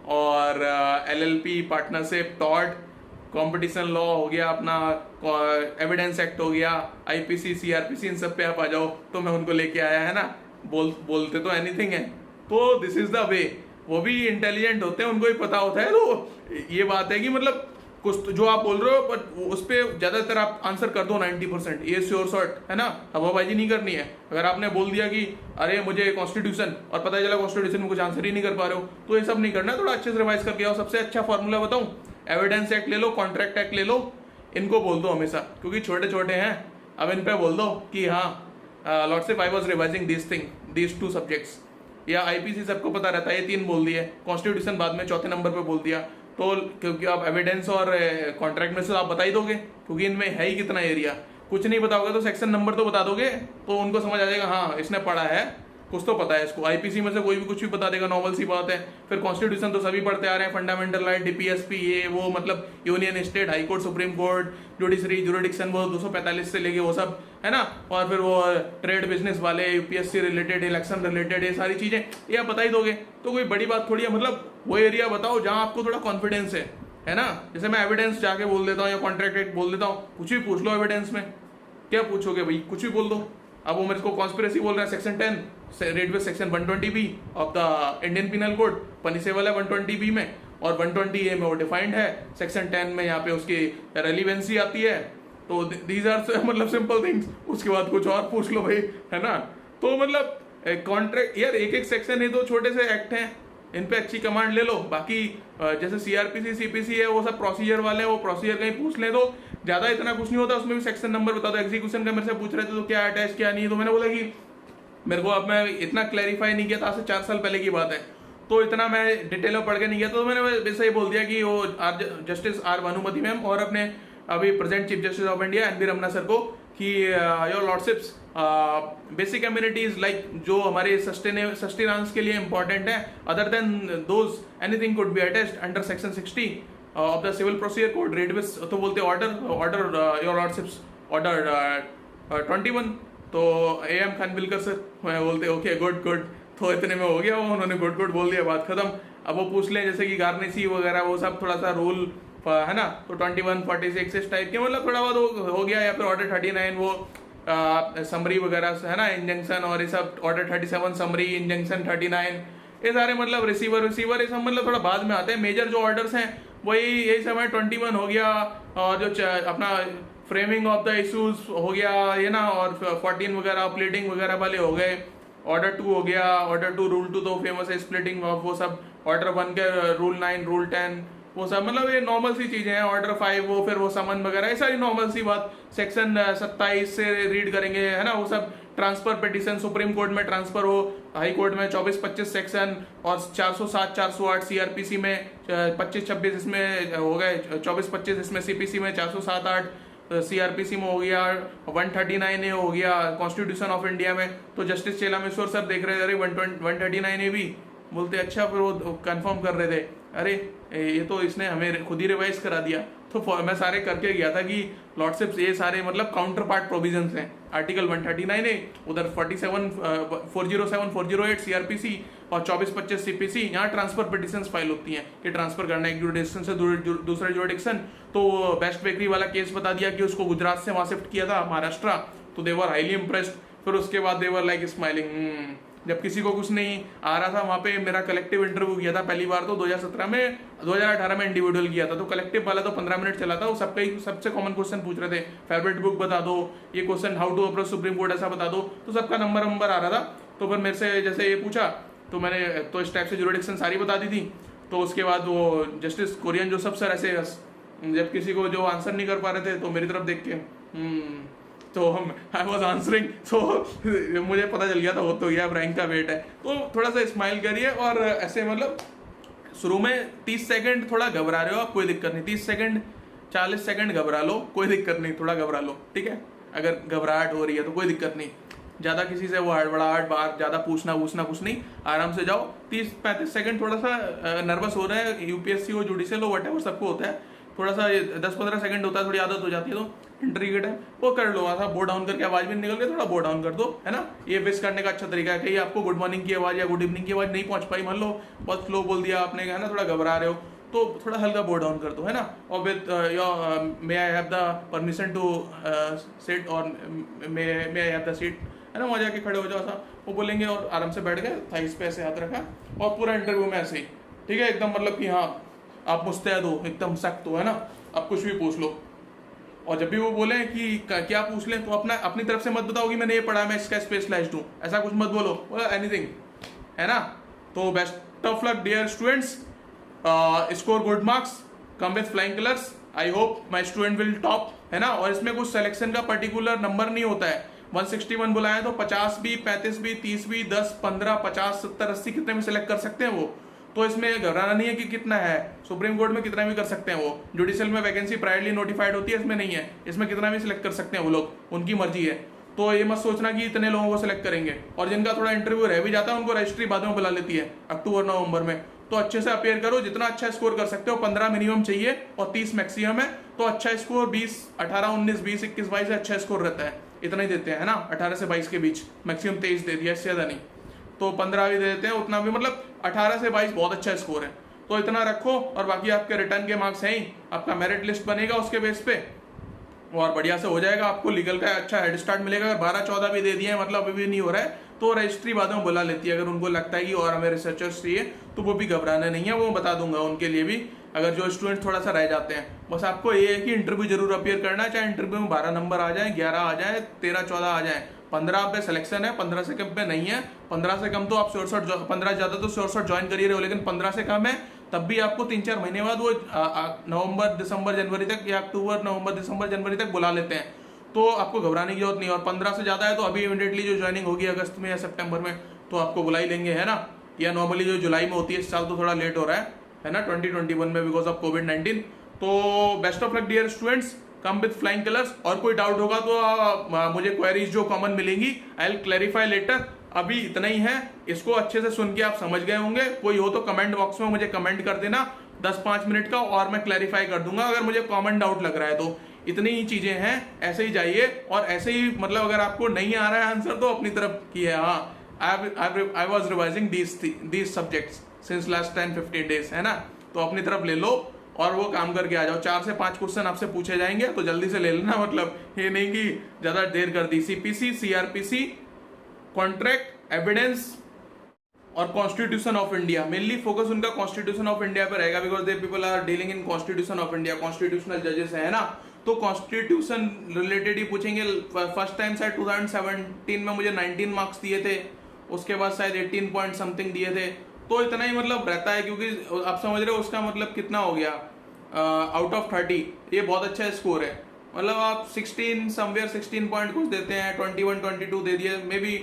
और LLP, partnership, tort, competition law हो गया अपना, एविडेंस एक्ट हो गया, आईपीसी, सीआरपीसी, इन सब पे आप आ जाओ। तो मैं उनको लेके आया है ना, बोलते तो एनीथिंग है। तो दिस इज द वे। वो भी इंटेलिजेंट होते हैं, उनको भी पता होता है। तो ये बात है कि मतलब कुछ तो जो आप बोल रहे हो बट उस पर ज्यादातर आप आंसर कर दो 90%, ये श्योर शॉर्ट है ना, हवाबाजी नहीं करनी है। अगर आपने बोल दिया कि अरे मुझे कॉन्स्टिट्यूशन, और पता चला कॉन्स्टिट्यूशन में कुछ आंसर ही नहीं कर पा रहे हो, तो ये सब नहीं करना है। थोड़ा अच्छे से रिवाइज करके आओ। सबसे अच्छा फॉर्मूला बताऊं, एविडेंस एक्ट ले लो, कॉन्ट्रैक्ट एक्ट ले लो, इनको बोल दो हमेशा, क्योंकि छोटे छोटे हैं। अब इन पे बोल दो कि हाँ lordship I was revising these 2 subjects, या आईपीसी सबको पता रहता है, ये 3 बोल दिए, कॉन्स्टिट्यूशन बाद में चौथे नंबर पे बोल दिया। तो क्योंकि आप एविडेंस और कॉन्ट्रैक्ट में से आप बता ही दोगे, क्योंकि इनमें है ही कितना एरिया। कुछ नहीं बताओगे तो सेक्शन नंबर तो बता दोगे, तो उनको समझ आ जाएगा हाँ इसने पढ़ा है, कुछ तो पता है इसको। आईपीसी में से कोई भी कुछ भी बता देगा, नॉर्मल सी बात है। फिर कॉन्स्टिट्यूशन तो सभी पढ़ते आ रहे हैं, फंडामेंटल राइट, डीपीएसपी, ये वो, मतलब union, state, high court, supreme court, judiciary, jurisdiction, वो 245 से लेके वो सब है ना। और फिर वो ट्रेड बिजनेस वाले, यूपीएससी रिलेटेड, इलेक्शन रिलेटेड, ये सारी चीजें ये आप बता ही दोगे। तो कोई बड़ी बात थोड़ी है। मतलब वो एरिया बताओ जहां आपको थोड़ा कॉन्फिडेंस है ना। जैसे मैं एविडेंस जाके बोल देता हूँ या कॉन्ट्रैक्ट एक्ट बोल देता हूँ, कुछ भी पूछ लो एविडेंस में, क्या पूछोगे भाई, कुछ भी बोल दो। अब वो मेरे को कॉन्स्पिरेसी बोल रहा है, section 10 rate with section 120B of the Indian penal code, punishable है 120B में, और 120A में वो डिफाइंड है। सेक्शन 10 में यहाँ पे उसकी रेलिवेंसी आती है। तो दीज आर मतलब सिंपल थिंग्स। उसके बाद कुछ और पूछ लो भाई, है ना। तो मतलब कॉन्ट्रैक्ट यार, एक सेक्शन है, 2 छोटे से एक्ट हैं, इन पे अच्छी कमांड ले लो। बाकी जैसे सीआरपीसी, सीपीसी है, वो सब प्रोसीजर वाले हैं, वो प्रोसीजर कहीं पूछ ले, तो ज्यादा इतना कुछ नहीं होता। उसमें भी सेक्शन नंबर बता दो। एग्जीक्यूशन का मेरे से पूछ रहे थे तो क्या अटैच क्या नहीं है, तो मैंने बोला कि मेरे को, अब मैं इतना क्लैरिफाई नहीं किया था, आज से 4 साल पहले की बात है, तो इतना मैं डिटेल में पढ़ के नहीं गया। तो मैंने वैसे ही बोल दिया कि वो जस्टिस आर भानुमति मैम और अपने अभी present chief justice of India N B Ramana sir को कि your lordships, basic amenities like जो हमारे सस्टेनेंस के लिए इंपॉर्टेंट है, other than those anything could be attached under section 60 of the civil procedure code, read with, तो बोलते order your lordships order 21। तो AM खानविलकर सर मैं बोलते ओके गुड। तो इतने में हो गया, वो उन्होंने गुड बोल दिया, बात खत्म। अब वो पूछ लें जैसे कि गार्नेसी वगैरह, वो सब थोड़ा सा रूल है ना, तो 21, 46 इस टाइप के, मतलब थोड़ा बहुत हो गया। या फिर ऑर्डर 39 वो समरी वगैरह है ना, इंजंक्शन, और ये सब ऑर्डर 37 समरी, इंजंक्शन 39, ये सारे मतलब रिसीवर ये सब मतलब थोड़ा बाद में आते हैं। मेजर जो ऑर्डर्स हैं वही यही सब है। 21 हो गया, और जो अपना फ्रेमिंग ऑफ द इश्यूज हो गया ये ना, और 14 वगैरह प्लीडिंग वगैरह वाले हो गए। ऑर्डर 2 हो गया, ऑर्डर 2 रूल 2 तो फेमस है, स्प्लिटिंग ऑफ, वो सब। ऑर्डर 1 के रूल 9, रूल 10, वो सब मतलब ये नॉर्मल सी चीजें हैं। ऑर्डर 5 वो फिर वो समन वगैरह, ये सारी नॉर्मल सी बात। सेक्शन 27 से रीड करेंगे है ना, वो सब। ट्रांसफर पिटीशन, सुप्रीम कोर्ट में ट्रांसफर हो, हाई कोर्ट में 24-25 सेक्शन, और 407, 408 सीआरपीसी में, 25-26 इसमें हो गए, 24-25 इसमें सीपीसी में, 407-8 सीआरपीसी में हो गया, 139A हो गया कॉन्स्टिट्यूशन ऑफ इंडिया में। तो जस्टिस चेलामेश्वर सर देख रहे थे, अरे 139A भी, बोलते अच्छा, फिर वो कंफर्म कर रहे थे, अरे ये तो इसने हमें खुद ही रिवाइज करा दिया। तो मैं सारे करके गया था कि लॉर्डशिप्स ये सारे मतलब काउंटर पार्ट प्रोविजंस हैं, आर्टिकल 139A, उधर 47 407 408 सीआरपीसी और 2425 सीपीसी। यहाँ ट्रांसफर पिटिशंस फाइल होती हैं कि ट्रांसफर करना एक जुरिडिक्शन से दूसरे जुरिडिक्शन। तो बेस्ट बेकरी वाला केस बता दिया कि उसको गुजरात से वहां शिफ्ट किया था महाराष्ट्र, तो दे वर हाईली इम्प्रेस्ड। फिर उसके बाद दे वर लाइक स्माइलिंग। जब किसी को कुछ नहीं आ रहा था, वहां पे मेरा कलेक्टिव इंटरव्यू किया था पहली बार तो 2017 में, 2018 में इंडिविजुअल किया था। तो कलेक्टिव वाला तो 15 मिनट चला था, वो सबसे कॉमन क्वेश्चन पूछ रहे थे, फेवरेट बुक बता दो, ये question how to approach supreme court ऐसा बता दो। तो सबका नंबर आ रहा था। तो फिर मेरे से जैसे ये पूछा तो मैंने तो इस टाइप से जुरिडिक्शन सारी बता दी थी। तो उसके बाद वो जस्टिस कोरियन जोसेफ सर ऐसे जब किसी को जो आंसर नहीं कर पा रहे थे तो मेरी तरफ देख के तो हम आई वॉज आंसरिंग, तो मुझे पता चल गया था वो तो यह रैंक का वेट है। तो थोड़ा सा स्माइल करिए और ऐसे मतलब शुरू में 30 सेकंड थोड़ा घबरा रहे हो आप, कोई दिक्कत नहीं, 30 सेकंड 40 सेकंड घबरा लो, कोई दिक्कत नहीं, थोड़ा घबरा लो, ठीक है। अगर घबराहट हो रही है तो कोई दिक्कत नहीं, ज़्यादा किसी से वो हड़बड़ाहट बात ज़्यादा पूछना कुछ नहीं, आराम से जाओ। 30-35 सेकंड थोड़ा सा नर्वस हो रहे हैं, यूपीएससी हो जुडिशियल हो वटेवर सबको होता है, थोड़ा सा 10-15 सेकंड होता है, थोड़ी आदत हो जाती है। तो इंटरव्यू के टाइम वो कर लो, ऐसा बो डाउन करके आवाज भी निकल के थोड़ा बो डाउन कर दो, है ना। ये बेस करने का अच्छा तरीका है। कहीं आपको गुड मॉर्निंग की आवाज या गुड इवनिंग की आवाज नहीं पहुंच पाई, मान लो बहुत स्लो बोल दिया आपने, है ना, थोड़ा घबरा रहे हो, तो थोड़ा हल्का बो डाउन कर दो, है ना। और with may I have the permission to sit और may I have the seat, है ना, वहाँ जाके खड़े हो जाओ, ऐसा वो बोलेंगे और आराम से बैठ गए, थाइस पे ऐसे हाथ रखा और पूरा इंटरव्यू में ऐसे ही, ठीक है, एकदम मतलब कि हाँ आप मुस्तैद हो, एकदम सख्त हो, है ना, आप कुछ भी पूछ लो। और जब भी वो बोले कि क्या पूछ लें तो अपनी तरफ से मत बताओ कि मैंने ये पढ़ा, मैं इसका स्पेशलाइज्ड हूँ, ऐसा कुछ मत बोलो, एनीथिंग, है ना। तो best of luck dear students, score good marks, come with flying colours, I hope my student will top, है ना। और इसमें कुछ सिलेक्शन का पर्टिकुलर नंबर नहीं होता है, 161 बुलाए तो 50 भी, 35 भी, 30 भी, 10, 15, 50, 70, 80 कितने भी सिलेक्ट कर सकते हैं वो। तो इसमें घबराना नहीं है कि कितना है, सुप्रीम कोर्ट में कितना भी कर सकते हैं वो, जुडिशियल में वैकेंसी प्रायरली नोटिफाइड होती है, इसमें नहीं है, इसमें कितना भी सिलेक्ट कर सकते हैं वो लोग, उनकी मर्जी है। तो ये मत सोचना कि इतने लोगों को सिलेक्ट करेंगे। और जिनका थोड़ा इंटरव्यू रह भी जाता है उनको रजिस्ट्री बाद में बुला लेती है अक्टूबर-नवंबर में। तो अच्छे से अपेयर करो, जितना अच्छा स्कोर कर सकते हो, 15 मिनिमम चाहिए और 30 मैक्सिमम है। तो अच्छा स्कोर 20, 18, 19, 20, 21, 22 अच्छा स्कोर रहता है, इतना ही देते हैं, है ना, 18 से 22 के बीच, मैक्सिमम 23 दे दिया, इससे ज्यादा नहीं। तो 15 भी दे देते हैं, उतना भी मतलब 18 से 22 बहुत अच्छा स्कोर है। तो इतना रखो और बाकी आपके रिटर्न के मार्क्स हैं ही, आपका मेरिट लिस्ट बनेगा उसके बेस पे और बढ़िया से हो जाएगा, आपको लीगल का अच्छा हेड स्टार्ट मिलेगा। अगर 12-14 भी दे दिए हैं, मतलब अभी भी नहीं हो रहा है, तो रजिस्ट्री बाद में बुला लेती है। अगर उनको लगता है कि और हमें रिसर्चर्स चाहिए तो वो भी घबराना नहीं है, वो बता दूंगा उनके लिए भी, अगर जो स्टूडेंट थोड़ा सा रह जाते हैं। बस आपको ये है कि इंटरव्यू जरूर अपियर करना है, चाहे इंटरव्यू में 12 नंबर आ जाए, 11 आ जाए, 13-14 आ जाए, 15 पे सिलेक्शन है, 15 से कम पे नहीं है। 15 से कम तो आप 15 ज्यादा तो 64 ज्वाइन करिए रहे हो, लेकिन 15 से कम है तब भी आपको 3-4 महीने बाद वो नवंबर, दिसंबर, जनवरी तक या अक्टूबर, नवंबर, दिसंबर, जनवरी तक बुला लेते हैं। तो आपको घबराने की जरूरत नहीं। और 15 से ज्यादा है तो अभी इमीडिएटली जो ज्वाइनिंग होगी अगस्त में या सितंबर में तो आपको बुला ही लेंगे, है ना। या नॉर्मली जो जुलाई में होती है, इस साल तो थोड़ा लेट हो रहा है ना, 2021 में बिकॉज ऑफ कोविड-19। तो best of luck dear students, come with flying colours. और कोई डाउट होगा तो मुझे क्वेरीज जो कॉमन मिलेंगी आई विल क्लैरिफाई लेटर। अभी इतना ही है, इसको अच्छे से सुन के आप समझ गए होंगे। कोई हो तो कमेंट बॉक्स में मुझे कमेंट कर देना 10-5 मिनट का, और मैं क्लैरिफाई कर दूंगा अगर मुझे कॉमन डाउट लग रहा है तो। इतनी ही चीजें हैं, ऐसे ही जाइए और ऐसे ही मतलब अगर आपको नहीं आ रहा है आंसर तो अपनी तरफ की है। हाँ, आई was revising these subjects since last 10-15 days, है ना। तो अपनी तरफ ले लो और वो काम करके आ जाओ। 4 से 5 क्वेश्चन आपसे पूछे जाएंगे तो जल्दी से ले लेना, मतलब ये नहीं कि ज्यादा देर कर दी। सीपीसी, सीआरपीसी, कॉन्ट्रैक्ट, एविडेंस और constitution of India, mainly focus उनका कॉन्स्टिट्यूशन ऑफ इंडिया पर रहेगा because they people are dealing in constitution of India, constitutional जजेस है ना। तो कॉन्स्टिट्यूशन रिलेटेड ही पूछेंगे। फर्स्ट टाइम शायद 2017 में मुझे 19 मार्क्स दिए थे, उसके बाद शायद 18 पॉइंट समथिंग दिए थे। तो इतना ही मतलब रहता है, क्योंकि आप समझ रहे हो उसका मतलब कितना हो गया, आउट ऑफ 30 ये बहुत अच्छा स्कोर है। मतलब आप 16 समवेयर 16 पॉइंट कुछ देते हैं, 21-22 दे दिए, मे बी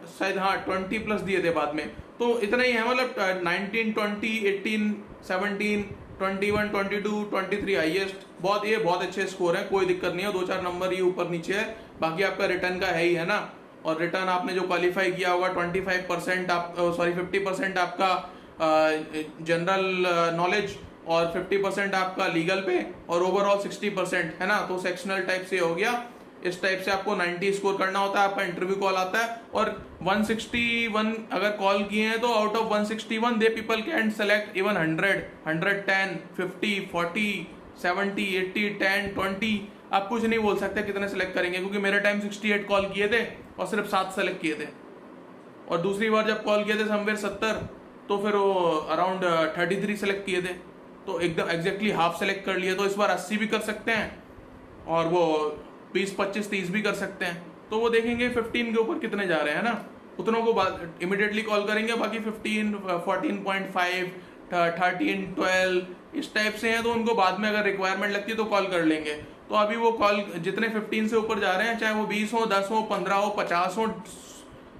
शायद हाँ 20+ दिए थे बाद में। तो इतना ही है, मतलब 19, 20, 18, 17 21, 22, 23 हाईएस्ट, बहुत अच्छे स्कोर है, कोई दिक्कत नहीं है, 2-4 नंबर ये ऊपर नीचे है, बाकी आपका रिटर्न का है ही है ना। और रिटर्न आपने जो क्वालिफाई किया होगा 25% आप 50% आपका जनरल नॉलेज और 50% आपका लीगल पे और ओवरऑल 60% है ना। तो सेक्शनल टाइप से हो गया, इस टाइप से आपको 90 स्कोर करना होता है, आपका इंटरव्यू कॉल आता है। और 161 अगर कॉल किए हैं तो out of 161 they people can select even 100, 110, 50, 40, 70, 80, 10, 20, आप कुछ नहीं बोल सकते कितने सेलेक्ट करेंगे, क्योंकि मेरे टाइम 68 कॉल किए थे और सिर्फ 7 सेलेक्ट किए थे। और दूसरी बार जब कॉल किए थे समवेयर 70, तो फिर वो अराउंड 33 सेलेक्ट किए थे, तो एकदम एग्जैक्टली हाफ सेलेक्ट कर लिए। तो इस बार 80 भी कर सकते हैं और वो 20, 25, 30 भी कर सकते हैं। तो वो देखेंगे 15 के ऊपर कितने जा रहे हैं ना, उतनों को इमिडिएटली कॉल करेंगे। बाकी 15, 14.5, 13, 12 इस टाइप से हैं, तो उनको बाद में अगर रिक्वायरमेंट लगती है तो कॉल कर लेंगे। तो अभी वो कॉल जितने 15 से ऊपर जा रहे हैं, चाहे वो 20 हो, 10 हो, 15 हो, 50 हो,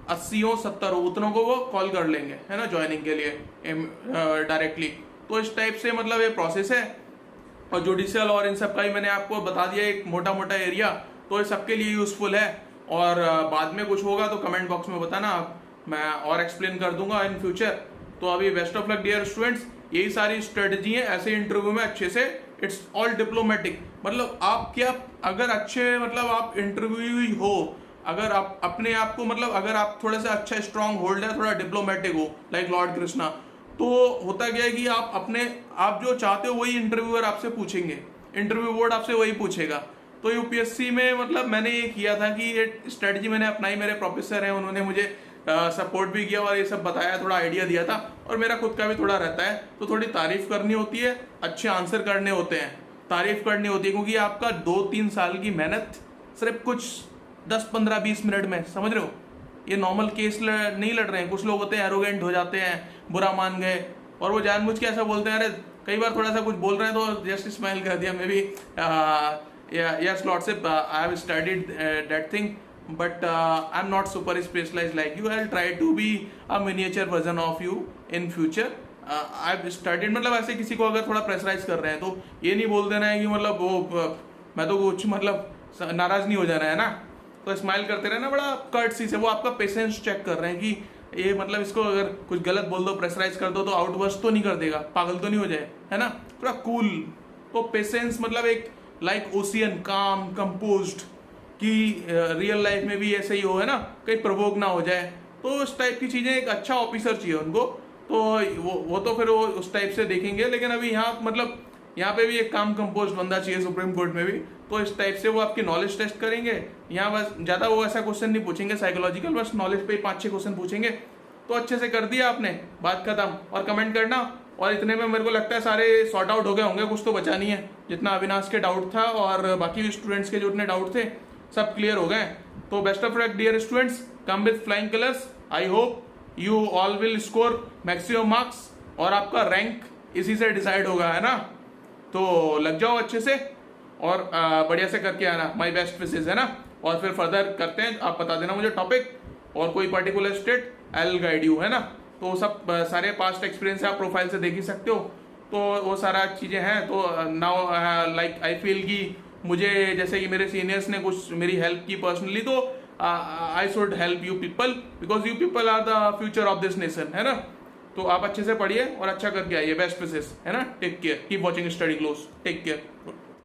80 हो, 70 हो, उतनों को वो कॉल कर लेंगे, है ना, ज्वाइनिंग के लिए डायरेक्टली। तो इस टाइप से मतलब ये प्रोसेस है। और जुडिशियल और इन सब का ही मैंने आपको बता दिया एक मोटा मोटा एरिया, तो ये सबके लिए यूजफुल है। और बाद में कुछ होगा तो कमेंट बॉक्स में बताना, मैं और एक्सप्लेन कर दूंगा इन फ्यूचर। तो अभी best of luck dear students, यही सारी स्ट्रेटजी है ऐसे इंटरव्यू में अच्छे से। इट्स ऑल डिप्लोमेटिक, मतलब आप क्या, अगर अच्छे मतलब आप इंटरव्यू हो, अगर आप अपने आप को मतलब अगर आप थोड़ा सा अच्छा स्ट्रांग होल्ड है, थोड़ा डिप्लोमेटिक हो लाइक लॉर्ड कृष्णा, तो होता क्या है कि आप जो चाहते हो वही इंटरव्यूअर आपसे पूछेंगे, इंटरव्यू बोर्ड आपसे वही पूछेगा। तो यूपीएससी में मतलब मैंने ये किया था कि ये स्ट्रेटजी मैंने अपनाई, मेरे प्रोफेसर हैं उन्होंने मुझे सपोर्ट भी किया और ये सब बताया, थोड़ा आइडिया दिया था। और मेरा खुद का भी थोड़ा रहता है, तो थोड़ी तारीफ करनी होती है, अच्छे आंसर करने होते हैं, तारीफ करनी होती है, क्योंकि आपका 2-3 साल की मेहनत सिर्फ कुछ 10, 15, 20 मिनट में, समझ रहे हो, ये नॉर्मल केस नहीं लड़ रहे हैं। कुछ लोग होते हैं एरोगेंट हो जाते हैं, बुरा मान गए और वो जानबूझ के ऐसा बोलते हैं। अरे कई बार थोड़ा सा कुछ बोल रहे हैं तो जस्ट स्माइल कर दिया, may be yes lordship, I have studied that thing but I am not super specialised like you, I will try to be a miniature version of you in future, I have studied. मतलब ऐसे किसी को अगर थोड़ा pressurise कर रहे हैं तो ये नहीं बोल देना है कि मतलब वो मैं तो कुछ मतलब नाराज नहीं हो जाना है ना, तो स्माइल करते रहना बड़ा कर्टसी से। वो आपका पेशेंस चेक कर रहे हैं कि ये मतलब इसको अगर कुछ गलत बोल दो, प्रेशराइज कर दो तो आउटबर्स्ट तो नहीं कर देगा, पागल तो नहीं हो जाए, है ना, थोड़ा कूल। तो पेशेंस मतलब एक लाइक ओशियन, काम, कंपोज्ड, कि रियल लाइफ में भी ऐसे ही हो, है ना, कहीं प्रवोक ना हो जाए। तो उस टाइप की चीजें, एक अच्छा ऑफिसर चाहिए उनको, तो वो तो फिर वो उस टाइप से देखेंगे। लेकिन अभी यहाँ मतलब यहाँ पे भी एक काम कंपोज बंदा चाहिए सुप्रीम कोर्ट में भी, तो इस टाइप से वो आपकी नॉलेज टेस्ट करेंगे। यहाँ बस ज़्यादा वो ऐसा क्वेश्चन नहीं पूछेंगे साइकोलॉजिकल, बस नॉलेज पे 5-6 क्वेश्चन पूछेंगे। तो अच्छे से कर दिया आपने, बात खत्म। और कमेंट करना, और इतने में मेरे को लगता है सारे सॉर्ट आउट हो गए होंगे, कुछ तो बचा नहीं है। जितना अविनाश के डाउट था और बाकी भी स्टूडेंट्स के जो इतने डाउट थे सब क्लियर हो गए। तो best of luck dear students, come with flying colours. I hope you all will score maximum marks और आपका रैंक इसी से डिसाइड होगा, है ना। तो लग जाओ अच्छे से और बढ़िया से करके आना, माय बेस्ट विशेस, है ना। और फिर फर्दर करते हैं, आप बता देना मुझे टॉपिक और कोई particular state, I will guide you, है ना। तो सब सारे पास्ट एक्सपीरियंस आप प्रोफाइल से देख ही सकते हो, तो वो सारा चीज़ें हैं। तो नाउ लाइक आई फील कि मुझे जैसे कि मेरे सीनियर्स ने कुछ मेरी हेल्प की पर्सनली, तो I should help you people, because you people are the future of this nation, है ना। तो आप अच्छे से पढ़िए और अच्छा करके आइए, बेस्ट विशेस, है ना। Take care, keep watching study close, take care.